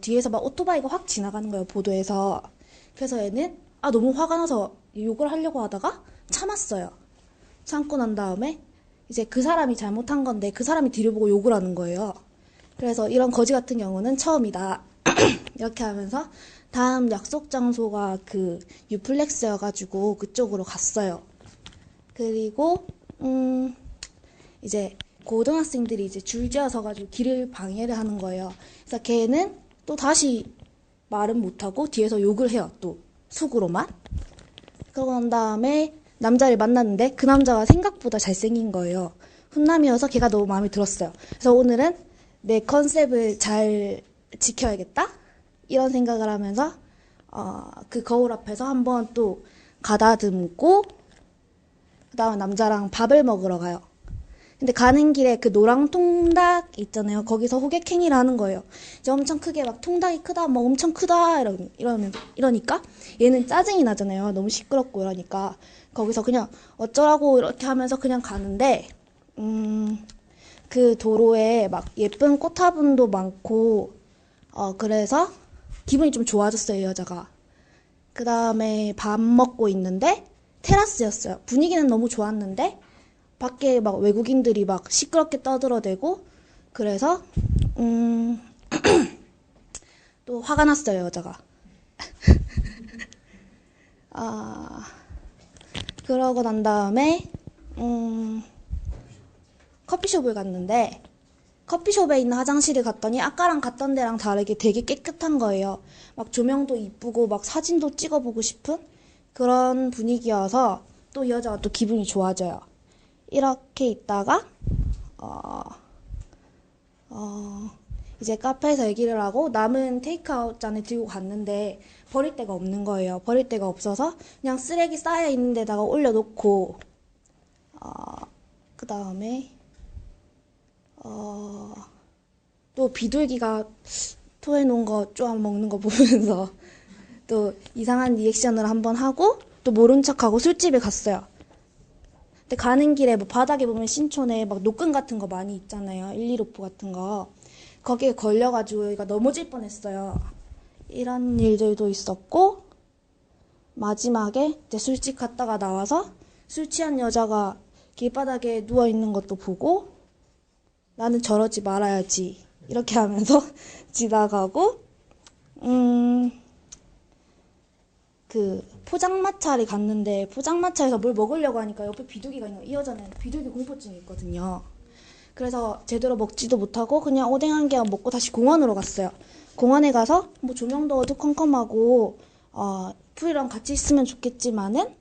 [SPEAKER 4] 뒤에서 막 오토바이가 확 지나가는 거예요. 보도에서. 그래서 얘는 너무 화가 나서 욕을 하려고 하다가 참았어요. 참고 난 다음에 이제 그 사람이 잘못한 건데 그 사람이 뒤를 보고 욕을 하는 거예요. 그래서 이런 거지 같은 경우는 처음이다. 이렇게 하면서 다음 약속 장소가 그 유플렉스여가지고 그쪽으로 갔어요. 그리고 이제 고등학생들이 이제 줄지어 서가지고 길을 방해를 하는 거예요. 그래서 걔는 또 다시 말은 못하고 뒤에서 욕을 해요. 또 속으로만. 그러고 난 다음에 남자를 만났는데 그 남자가 생각보다 잘생긴 거예요. 훈남이어서 걔가 너무 마음에 들었어요. 그래서 오늘은 내 컨셉을 잘 지켜야겠다? 이런 생각을 하면서 그 거울 앞에서 한번 또 가다듬고 그 다음에 남자랑 밥을 먹으러 가요. 근데 가는 길에 그 노랑 통닭 있잖아요. 거기서 호객행위를 하는 거예요. 이제 엄청 크게 막 통닭이 크다, 뭐 엄청 크다 이러니까 얘는 짜증이 나잖아요. 너무 시끄럽고 이러니까 거기서 그냥 어쩌라고 이렇게 하면서 그냥 가는데 그 도로에 막 예쁜 꽃화분도 많고 그래서 기분이 좀 좋아졌어요, 이 여자가. 그 다음에 밥 먹고 있는데 테라스였어요. 분위기는 너무 좋았는데 밖에 막 외국인들이 막 시끄럽게 떠들어대고 그래서 또 화가 났어요, 여자가. 그러고 난 다음에 커피숍을 갔는데 커피숍에 있는 화장실을 갔더니 아까랑 갔던 데랑 다르게 되게 깨끗한 거예요. 막 조명도 이쁘고 막 사진도 찍어보고 싶은 그런 분위기여서 또 이 여자가 또 기분이 좋아져요. 이렇게 있다가 이제 카페에서 얘기를 하고 남은 테이크아웃 잔을 들고 갔는데 버릴 데가 없는 거예요. 버릴 데가 없어서 그냥 쓰레기 쌓여 있는 데다가 올려놓고 그 다음에 또 비둘기가 토해놓은 거 쪼아 먹는 거 보면서 또 이상한 리액션을 한번 하고 또 모른 척하고 술집에 갔어요. 근데 가는 길에 뭐 바닥에 보면 신촌에 막 노끈 같은 거 많이 있잖아요. 1,2로프 같은 거. 거기에 걸려가지고 얘가 넘어질 뻔했어요. 이런 일들도 있었고 마지막에 이제 술집 갔다가 나와서 술 취한 여자가 길바닥에 누워있는 것도 보고 나는 저러지 말아야지 이렇게 하면서 지나가고 그 포장마차를 갔는데 포장마차에서 뭘 먹으려고 하니까 옆에 비둘기가 있는 거예요. 이 여자는 비둘기 공포증이 있거든요. 그래서 제대로 먹지도 못하고 그냥 오뎅 한 개 먹고 다시 공원으로 갔어요. 공원에 가서 뭐 조명도 어두컴컴하고 풀이랑 같이 있으면 좋겠지만은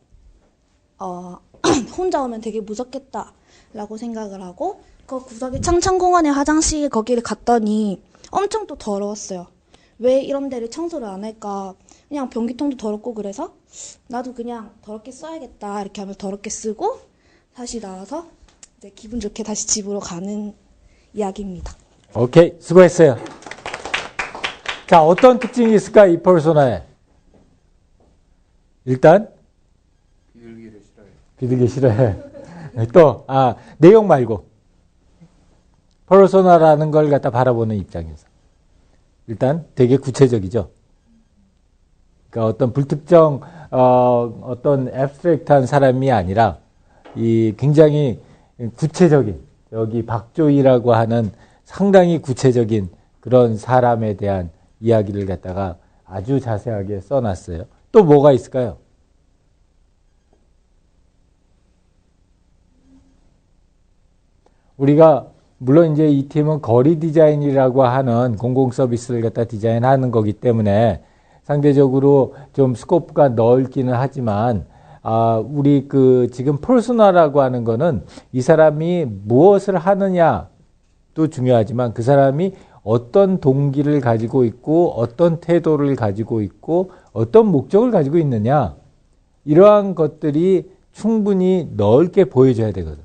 [SPEAKER 4] 혼자 오면 되게 무섭겠다라고 생각을 하고 그 구석에 창천공원의 화장실 거기를 갔더니 엄청 또 더러웠어요. 왜 이런 데를 청소를 안 할까 그냥 변기통도 더럽고 그래서 나도 그냥 더럽게 써야겠다 이렇게 하면 더럽게 쓰고 다시 나와서 이제 기분 좋게 다시 집으로 가는 이야기입니다.
[SPEAKER 1] 오케이, 수고했어요. 자, 어떤 특징이 있을까, 이 퍼소나에? 일단 비둘기 싫어해. 또 내용 말고 퍼소나라는 걸 갖다 바라보는 입장에서 일단 되게 구체적이죠. 그러니까 어떤 불특정 어떤 앱스트랙트한 사람이 아니라 이 굉장히 구체적인 여기 박조이라고 하는 상당히 구체적인 그런 사람에 대한 이야기를 갖다가 아주 자세하게 써놨어요. 또 뭐가 있을까요? 우리가 물론 이제 이 팀은 거리 디자인이라고 하는 공공 서비스를 갖다 디자인하는 거기 때문에 상대적으로 좀 스코프가 넓기는 하지만 우리 지금 퍼소나라고 하는 거는 이 사람이 무엇을 하느냐도 중요하지만 그 사람이 어떤 동기를 가지고 있고 어떤 태도를 가지고 있고 어떤 목적을 가지고 있느냐 이러한 것들이 충분히 넓게 보여줘야 되거든.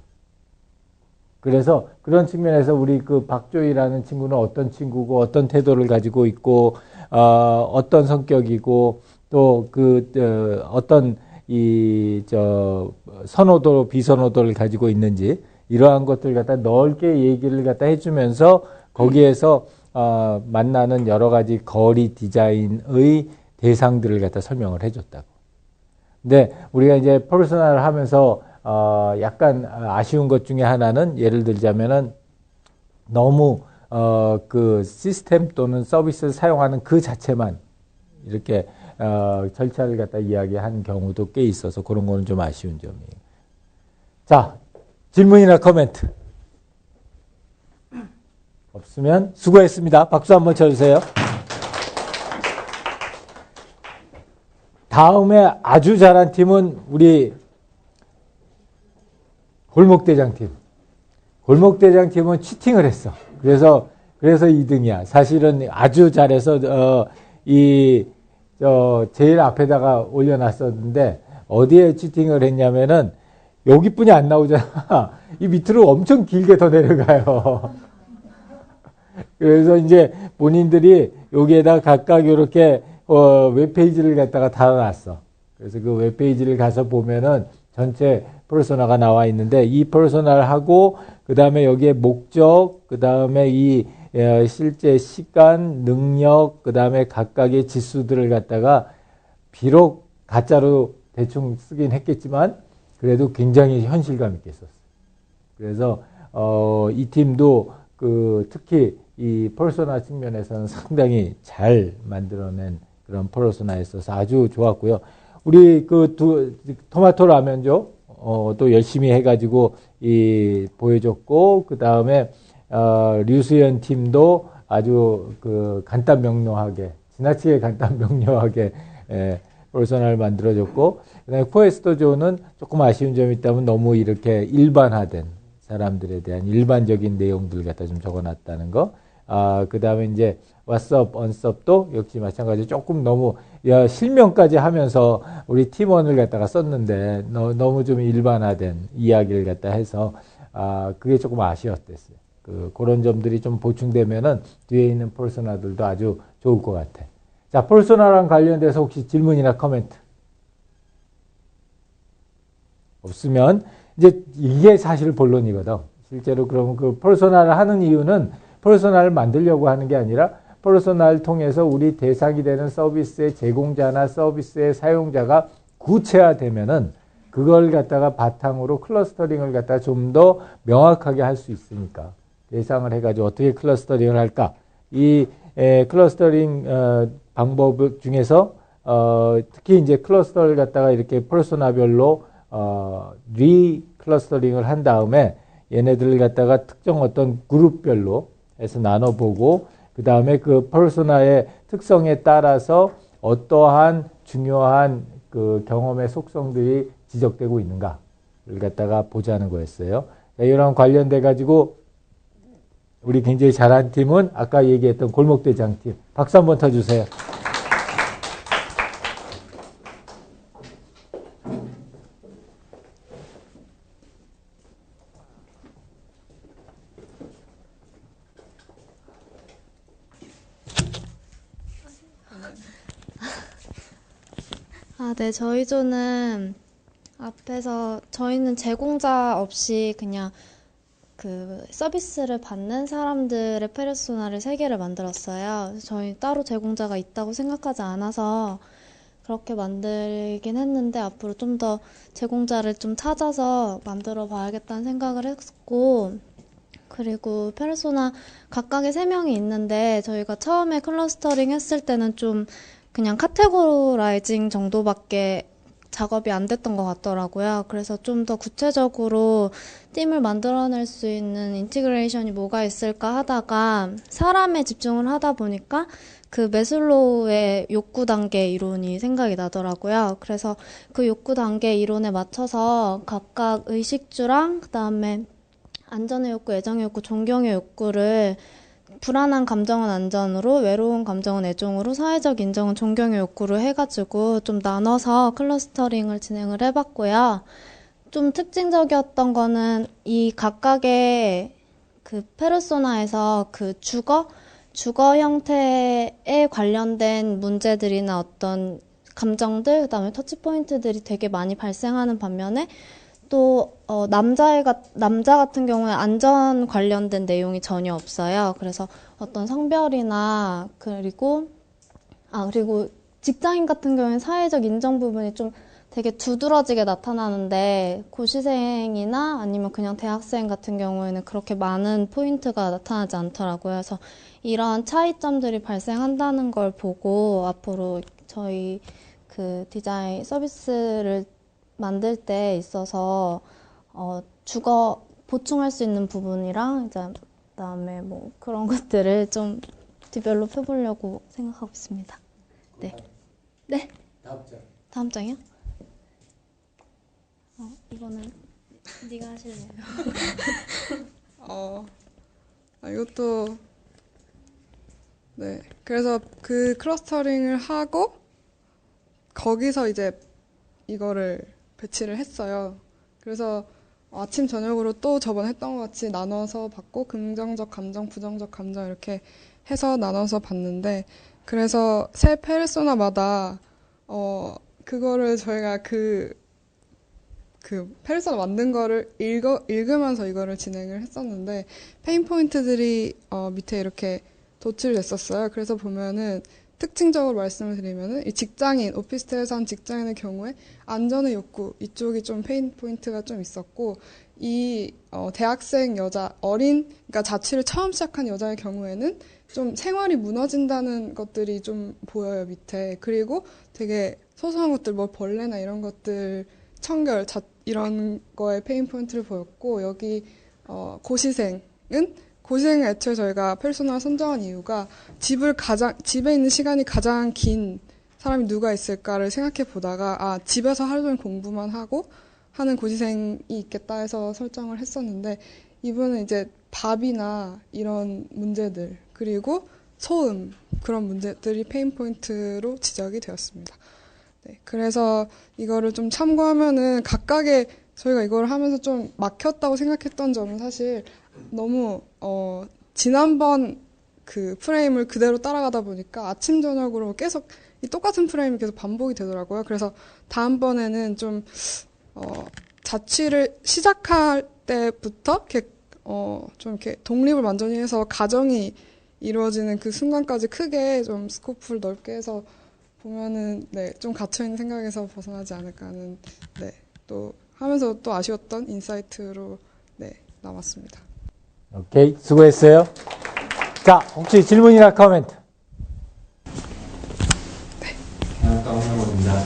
[SPEAKER 1] 그래서 그런 측면에서 우리 박조이라는 친구는 어떤 친구고 어떤 태도를 가지고 있고 어떤 성격이고 또 어떤 선호도 비선호도를 가지고 있는지 이러한 것들 갖다 넓게 얘기를 갖다 해주면서 거기에서 만나는 여러 가지 거리 디자인의 대상들을 갖다 설명을 해줬다고. 근데 우리가 이제 퍼소널을 하면서 약간 아쉬운 것 중에 하나는 예를 들자면은 너무 그 시스템 또는 서비스를 사용하는 그 자체만 이렇게 절차를 갖다 이야기한 경우도 꽤 있어서 그런 거는 좀 아쉬운 점이에요. 자, 질문이나 코멘트 없으면 수고했습니다. 박수 한번 쳐주세요. 다음에 아주 잘한 팀은 우리 골목대장팀. 골목대장팀은 치팅을 했어. 그래서 2등이야. 사실은 아주 잘해서 제일 앞에다가 올려놨었는데 어디에 치팅을 했냐면은 여기뿐이 안 나오잖아. 이 밑으로 엄청 길게 더 내려가요. 그래서 이제 본인들이 여기에다 각각 이렇게 웹페이지를 갖다가 달아놨어. 그래서 그 웹페이지를 가서 보면은 전체 퍼소나가 나와 있는데 이 퍼소나하고 그 다음에 여기에 목적, 그 다음에 이 실제 시간, 능력, 그 다음에 각각의 지수들을 갖다가 비록 가짜로 대충 쓰긴 했겠지만 그래도 굉장히 현실감 있게 썼어요. 그래서 이 팀도 특히 이 퍼소나 측면에서는 상당히 잘 만들어낸 그런 퍼소나였어서 아주 좋았고요. 우리 토마토 라면조 또 열심히 해가지고 보여줬고 그 다음에 류수연 팀도 아주 간단 명료하게 지나치게 간단 명료하게 퍼소나를 만들어줬고 그다음에 코에스토조는 조금 아쉬운 점이 있다면 너무 이렇게 일반화된 사람들에 대한 일반적인 내용들 갖다 좀 적어놨다는 거. 그 다음에 이제 왓썹, 언썹도 역시 마찬가지로 조금 너무 실명까지 하면서 우리 팀원을 갖다가 썼는데 너무 좀 일반화된 이야기를 갖다 해서 그게 조금 아쉬웠댔어요. 그런 점들이 좀 보충되면은 뒤에 있는 퍼소나들도 아주 좋을 것 같아. 자, 퍼소나랑 관련돼서 혹시 질문이나 코멘트 없으면 이제 이게 사실 본론이거든. 실제로 그러면 퍼소나를 하는 이유는 퍼소나를 만들려고 하는 게 아니라 퍼소나를 통해서 우리 대상이 되는 서비스의 제공자나 서비스의 사용자가 구체화되면은 그걸 갖다가 바탕으로 클러스터링을 갖다가 좀 더 명확하게 할 수 있으니까 예상을 해가지고 어떻게 클러스터링을 할까? 이 클러스터링 방법 중에서 특히 이제 클러스터를 갖다가 이렇게 퍼소나별로 리클러스터링을 한 다음에 얘네들을 갖다가 특정 어떤 그룹별로 해서 나눠보고 그 다음에 그 퍼소나의 특성에 따라서 어떠한 중요한 그 경험의 속성들이 지적되고 있는가를 갖다가 보자는 거였어요. 이런 관련돼 가지고 우리 굉장히 잘한 팀은 아까 얘기했던 골목대장 팀 박수 한번 쳐주세요.
[SPEAKER 5] 아, 네, 저희 조는 앞에서 저희는 제공자 없이 그냥 그 서비스를 받는 사람들의 페르소나를 3개를 만들었어요. 저희 따로 제공자가 있다고 생각하지 않아서 그렇게 만들긴 했는데 앞으로 좀 더 제공자를 좀 찾아서 만들어 봐야겠다는 생각을 했고, 그리고 페르소나 각각의 3명이 있는데 저희가 처음에 클러스터링 했을 때는 좀 그냥 카테고라이징 정도밖에 작업이 안 됐던 것 같더라고요. 그래서 좀 더 구체적으로 팀을 만들어낼 수 있는 인티그레이션이 뭐가 있을까 하다가 사람에 집중을 하다 보니까 그 매슬로우의 욕구 단계 이론이 생각이 나더라고요. 그래서 그 욕구 단계 이론에 맞춰서 각각 의식주랑 그다음에 안전의 욕구, 애정의 욕구, 존경의 욕구를 불안한 감정은 안전으로, 외로운 감정은 애정으로, 사회적 인정은 존경의 욕구로 해가지고 좀 나눠서 클러스터링을 진행을 해봤고요. 좀 특징적이었던 거는 이 각각의 그 페르소나에서 그 주거 형태에 관련된 문제들이나 어떤 감정들, 그다음에 터치포인트들이 되게 많이 발생하는 반면에 또 남자 같은 경우에 안전 관련된 내용이 전혀 없어요. 그래서 어떤 성별이나 그리고 직장인 같은 경우에는 사회적 인정 부분이 좀 되게 두드러지게 나타나는데 고시생이나 아니면 그냥 대학생 같은 경우에는 그렇게 많은 포인트가 나타나지 않더라고요. 그래서 이런 차이점들이 발생한다는 걸 보고 앞으로 저희 그 디자인 서비스를 만들 때 있어서 주거 보충할 수 있는 부분이랑 이제 그다음에 뭐 그런 것들을 좀 디벨롭 해보려고 생각하고 있습니다. 네. 네. 다음 장이요? 이거는 네가 하실래요?
[SPEAKER 6] 이것도 네. 그래서 그 클러스터링을 하고 거기서 이제 이거를 배치를 했어요. 그래서 아침 저녁으로 또 저번에 했던 것 같이 나눠서 받고 긍정적 감정, 부정적 감정 이렇게 해서 나눠서 봤는데, 그래서 새 페르소나마다 그거를 저희가 그 페르소나 만든 거를 읽으면서 이거를 진행을 했었는데, 페인 포인트들이 밑에 이렇게 도출됐었어요. 그래서 보면은 특징적으로 말씀을 드리면은 이 직장인, 오피스텔에서 한 직장인의 경우에 안전의 욕구 이쪽이 좀 페인 포인트가 좀 있었고, 이 대학생 여자, 그러니까 자취를 처음 시작한 여자의 경우에는 좀 생활이 무너진다는 것들이 좀 보여요, 밑에. 그리고 되게 소소한 것들, 뭐 벌레나 이런 것들, 청결, 이런 거에 페인 포인트를 보였고, 여기 고시생은 고시생을 애초에 저희가 페르소나를 선정한 이유가 집에 있는 시간이 가장 긴 사람이 누가 있을까를 생각해 보다가 집에서 하루 종일 공부만 하고 하는 고시생이 있겠다 해서 설정을 했었는데, 이분은 이제 밥이나 이런 문제들, 그리고 소음, 그런 문제들이 페인 포인트로 지적이 되었습니다. 네, 그래서 이거를 좀 참고하면은 각각의 저희가 이걸 하면서 좀 막혔다고 생각했던 점은 사실 너무 지난번 그 프레임을 그대로 따라가다 보니까 아침 저녁으로 계속 이 똑같은 프레임이 계속 반복이 되더라고요. 그래서 다음번에는 좀 자취를 시작할 때부터 좀 이렇게 독립을 완전히 해서 가정이 이루어지는 그 순간까지 크게 좀 스코프를 넓게 해서 보면은 좀 갇혀있는 생각에서 벗어나지 않을까 하는 또 하면서 또 아쉬웠던 인사이트로 남았습니다.
[SPEAKER 1] 오케이, 수고했어요. 자, 혹시 질문이나 코멘트?
[SPEAKER 7] 겁니다.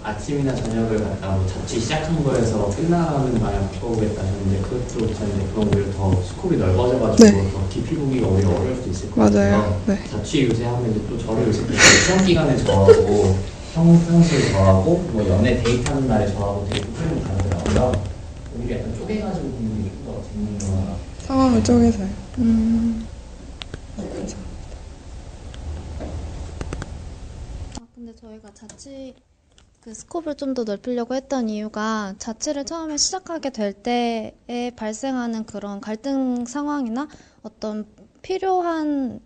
[SPEAKER 7] 아침이나 저녁을 갖다 자취 시작한 거에서 끝나는 방향 바꿔보겠다 하셨는데, 그것도 저는 그런 오히려 더 스콥이 넓어져가지고 더 깊이 보기가 오히려 어려울 수도 있을 것 같아요.
[SPEAKER 6] 네.
[SPEAKER 7] 자취 요새하면 이제 또 저를 요새 시험 기간에 정하고 평소에 정하고 뭐 연애 데이트하는 날에 정하고 되게 프레임이 다르더라고요. 오히려 약간 쪼개가지고 보는 게 더 재밌는 거나
[SPEAKER 6] 상황을 쪼개서요.
[SPEAKER 5] 근데 저희가 자취 그 스콥을 좀 더 넓히려고 했던 이유가 자취를 처음에 시작하게 될 때에 발생하는 그런 갈등 상황이나 어떤 필요한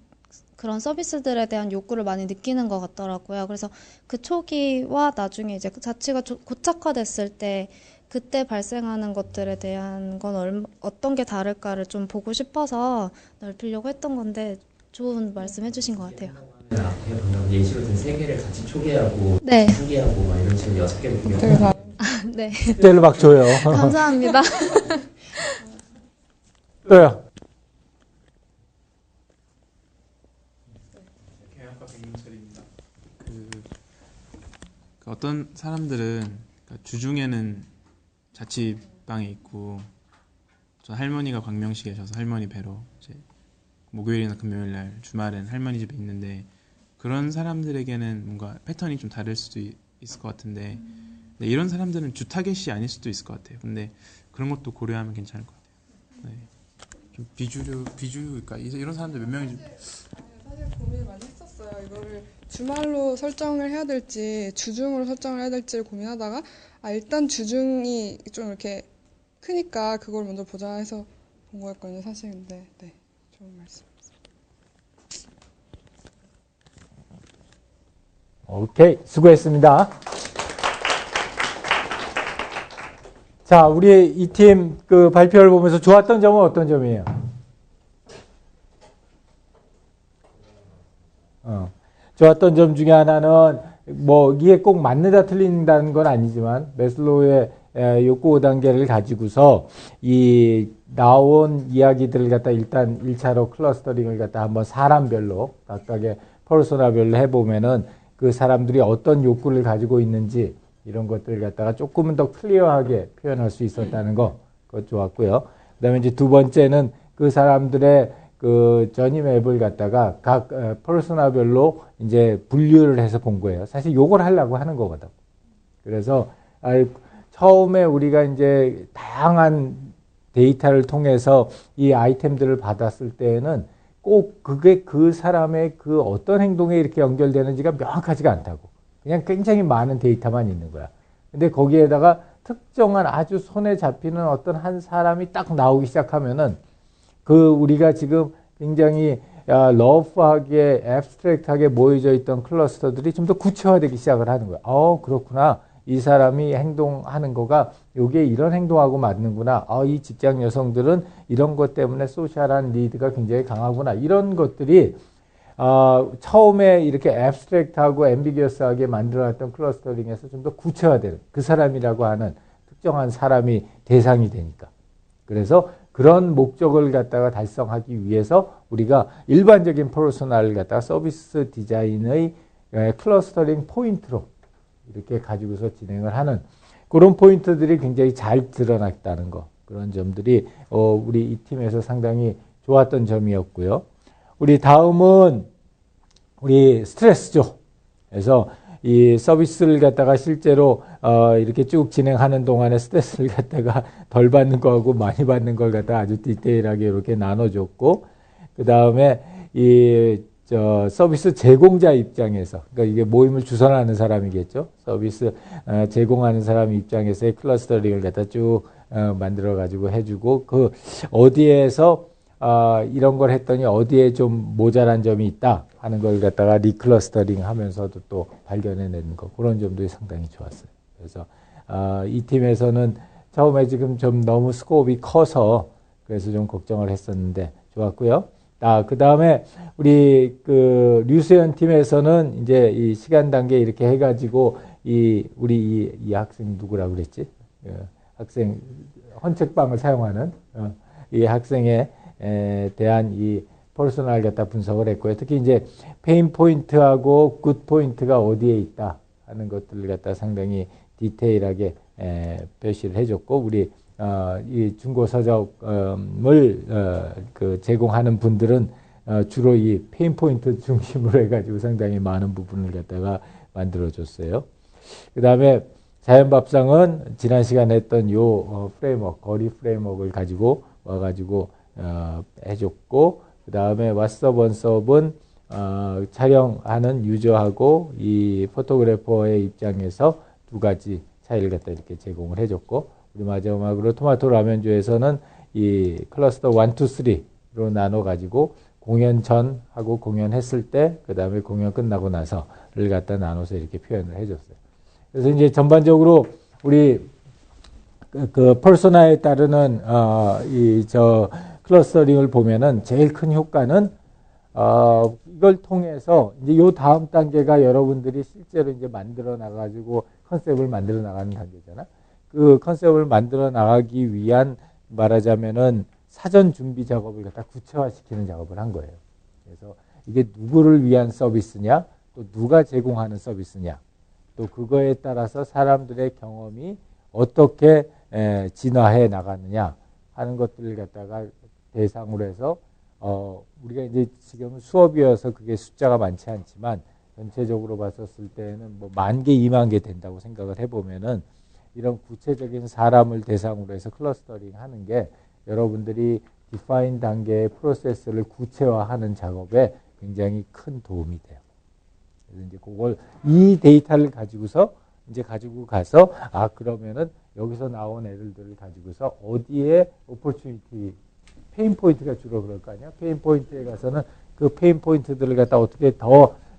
[SPEAKER 5] 그런 서비스들에 대한 욕구를 많이 느끼는 것 같더라고요. 그래서 그 초기와 나중에 이제 그 자치가 고착화됐을 때 그때 발생하는 것들에 대한 건 어떤 게 다를까를 좀 보고 싶어서 넓히려고 했던 건데 좋은 말씀 해주신 것 같아요.
[SPEAKER 7] 앞에 방금 예시로 든 3개를 같이 초기하고
[SPEAKER 5] 네.
[SPEAKER 7] 후기하고 막 이런 식으로 6개를
[SPEAKER 6] 되게
[SPEAKER 7] 비교하면
[SPEAKER 5] 네.
[SPEAKER 1] 숙제를 막 줘요.
[SPEAKER 5] 감사합니다.
[SPEAKER 1] 또요.
[SPEAKER 8] 경영학과 백문철입니다. 그 어떤 사람들은 그러니까 주중에는 자취방에 있고 전 할머니가 광명시 계셔서 할머니 뵈러 이제 목요일이나 금요일날 주말엔 할머니 집에 있는데 그런 사람들에게는 뭔가 패턴이 좀 다를 수도 있을 것 같은데 근데 이런 사람들은 주 타겟이 아닐 수도 있을 것 같아요. 근데 그런 것도 고려하면 괜찮을 것 같아요. 네. 좀 비주니까 이런 사람들 몇 명이 좀
[SPEAKER 6] 사실 고민을 많이 했었어요. 이거를 주말로 설정을 해야 될지 주중으로 설정을 해야 될지를 고민하다가 일단 주중이 좀 이렇게 크니까 그걸 먼저 보자 해서 본 거였거든요. 사실 근데 네, 좋은 말씀.
[SPEAKER 1] 오케이, 수고했습니다. 자, 우리 이 팀 그 발표를 보면서 좋았던 점은 어떤 점이에요? 좋았던 점 중에 하나는 뭐 이게 꼭 맞는다 틀린다는 건 아니지만 매슬로우의 욕구 5단계를 가지고서 이 나온 이야기들을 갖다 일단 1차로 클러스터링을 갖다 한번 사람별로 각각의 퍼소나별로 해보면은 그 사람들이 어떤 욕구를 가지고 있는지 이런 것들을 갖다가 조금은 더 클리어하게 표현할 수 있었다는 거, 그것 좋았고요. 그 다음에 이제 두 번째는 그 사람들의 그 전임 앱을 갖다가 각 퍼소나별로 이제 분류를 해서 본 거예요. 사실 요걸 하려고 하는 거거든. 그래서 처음에 우리가 이제 다양한 데이터를 통해서 이 아이템들을 받았을 때에는 꼭 그게 그 사람의 그 어떤 행동에 이렇게 연결되는지가 명확하지가 않다고. 그냥 굉장히 많은 데이터만 있는 거야. 근데 거기에다가 특정한 아주 손에 잡히는 어떤 한 사람이 딱 나오기 시작하면은 그 우리가 지금 굉장히 러프하게 앱스트랙트하게 모여져 있던 클러스터들이 좀 더 구체화되기 시작을 하는 거야. 그렇구나. 이 사람이 행동하는 거가 요게 이런 행동하고 맞는구나. 이 직장 여성들은 이런 것 때문에 소셜한 리드가 굉장히 강하구나. 이런 것들이 처음에 이렇게 앱스트랙트하고 앰비기어스하게 만들어놨던 클러스터링에서 좀 더 구체화되는 그 사람이라고 하는 특정한 사람이 대상이 되니까. 그래서 그런 목적을 갖다가 달성하기 위해서 우리가 일반적인 퍼소나를 갖다가 서비스 디자인의 클러스터링 포인트로 이렇게 가지고서 진행을 하는 그런 포인트들이 굉장히 잘 드러났다는 거. 그런 점들이 우리 이 팀에서 상당히 좋았던 점이었고요. 우리 다음은 우리 스트레스죠. 그래서 이 서비스를 갖다가 실제로 이렇게 쭉 진행하는 동안에 스트레스를 갖다가 덜 받는 거하고 많이 받는 걸 갖다가 아주 디테일하게 이렇게 나눠줬고, 그 다음에 서비스 제공자 입장에서, 그러니까 이게 모임을 주선하는 사람이겠죠. 서비스 제공하는 사람 입장에서의 클러스터링을 갖다 쭉 만들어 가지고 해주고, 그 어디에서 이런 걸 했더니 어디에 좀 모자란 점이 있다 하는 걸 갖다가 리클러스터링 하면서도 또 발견해내는 거, 그런 점도 상당히 좋았어요. 그래서 이 팀에서는 처음에 지금 좀 너무 스코업이 커서 그래서 좀 걱정을 했었는데 좋았고요. 그 다음에 우리 류수연 팀에서는 이제 이 시간 단계 이렇게 해가지고 우리 이 학생 누구라고 그랬지? 학생 헌책방을 사용하는 이 학생의 대한 이 퍼소널 갖다 분석을 했고요. 특히 이제 페인 포인트하고 굿 포인트가 어디에 있다 하는 것들을 갖다 상당히 디테일하게 표시를 해줬고, 우리 이 중고 서적을 제공하는 분들은 주로 이 페인 포인트 중심으로 해가지고 상당히 많은 부분을 갖다가 만들어줬어요. 그 다음에 자연밥상은 지난 시간에 했던 요 프레임워크, 거리 프레임워크를 가지고 와가지고 해줬고, 그 다음에 왓썹원섭은 촬영하는 유저하고 이 포토그래퍼의 입장에서 두 가지 차이를 갖다 이렇게 제공을 해줬고, 우리 마지막으로 토마토 라면조에서는 이 클러스터 1, 2, 3로 나눠가지고 공연 전하고 공연했을 때, 그 다음에 공연 끝나고 나서를 갖다 나눠서 이렇게 표현을 해줬어요. 그래서 이제 전반적으로 우리 그 퍼소나에 따르는 클러스터링을 보면은 제일 큰 효과는 이걸 통해서 이제 요 다음 단계가 여러분들이 실제로 이제 만들어 나가지고 컨셉을 만들어 나가는 단계잖아. 그 컨셉을 만들어 나가기 위한 말하자면은 사전 준비 작업을 갖다 구체화시키는 작업을 한 거예요. 그래서 이게 누구를 위한 서비스냐, 또 누가 제공하는 서비스냐, 또 그거에 따라서 사람들의 경험이 어떻게 진화해 나가느냐 하는 것들을 갖다가 대상으로 해서 우리가 이제 지금 수업이어서 그게 숫자가 많지 않지만 전체적으로 봤었을 때는 뭐 10,000개, 20,000개 된다고 생각을 해보면은 이런 구체적인 사람을 대상으로 해서 클러스터링 하는 게 여러분들이 디파인 단계의 프로세스를 구체화하는 작업에 굉장히 큰 도움이 돼요. 그래서 이제 그걸 이 데이터를 가지고서 이제 가지고 가서 그러면은 여기서 나온 애들을 가지고서 어디에 오퍼튜니티 페인 포인트가 주로 그럴 거 아니야. 페인 포인트에 가서는 그 페인 포인트들을 갖다 어떻게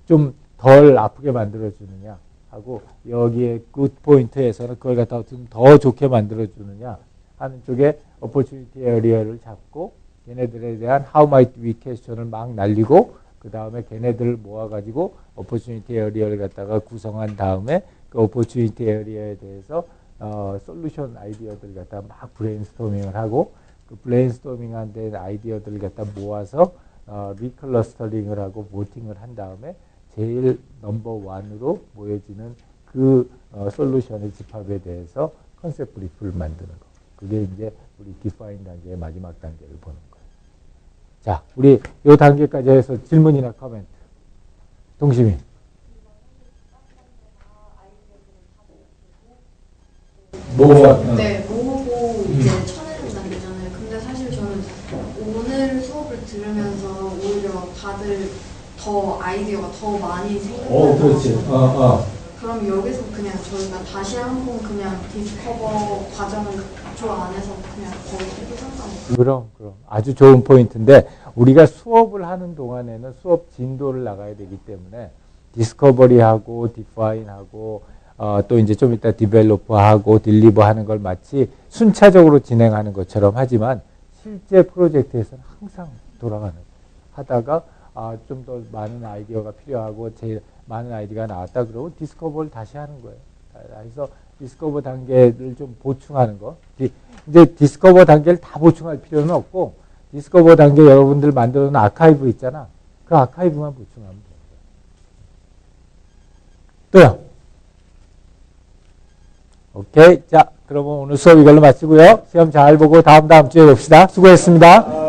[SPEAKER 1] 좀 덜 아프게 만들어 주느냐 하고 여기에 굿 포인트에서는 그걸 갖다 좀 더 좋게 만들어 주느냐 하는 쪽에 오퍼튜니티 에리어를 잡고 걔네들에 대한 how might we 퀘스천을 막 날리고 그 다음에 걔네들을 모아가지고 오퍼튜니티 에리어를 갖다가 구성한 다음에 그 오퍼튜니티 에리어에 대해서 솔루션 아이디어들을 갖다 막 브레인스토밍을 하고 그 브레인스토밍한 데 아이디어들을 갖다 모아서 리클러스터링을 하고 보팅을 한 다음에 제일 넘버 원으로 모여지는 그 솔루션의 집합에 대해서 컨셉 브리프를 만드는 거. 그게 이제 우리 디파인 단계의 마지막 단계를 보는 거예요. 자, 우리 이 단계까지 해서 질문이나 코멘트. 동시민.
[SPEAKER 9] 네, 모으고 이제 쳐내는 단계잖아요. 근데 사실 저는 오늘 수업을 들으면서 오히려 다들 더 아이디어가 더 많이 생긴다고.
[SPEAKER 1] 그렇지.
[SPEAKER 9] 그럼 여기서 그냥 저희가 다시 한번 그냥 디스커버 과정을 저 안에서 그냥 거의 해도 상관없어요.
[SPEAKER 1] 그럼 아주 좋은 포인트인데 우리가 수업을 하는 동안에는 수업 진도를 나가야 되기 때문에 디스커버리하고 디파인하고 또 이제 좀 이따 디벨로퍼하고 딜리버하는 걸 마치 순차적으로 진행하는 것처럼 하지만 실제 프로젝트에서는 항상 돌아가는 하다가 좀 더 많은 아이디어가 필요하고 제일 많은 아이디어가 나왔다 그러면 디스커버를 다시 하는 거예요. 그래서 디스커버 단계를 좀 보충하는 거. 이제 디스커버 단계를 다 보충할 필요는 없고 디스커버 단계 여러분들 만들어 놓은 아카이브 있잖아. 그 아카이브만 보충하면 돼요. 또요. 오케이. 자, 그러면 오늘 수업 이걸로 마치고요. 시험 잘 보고 다음 주에 봅시다. 수고했습니다.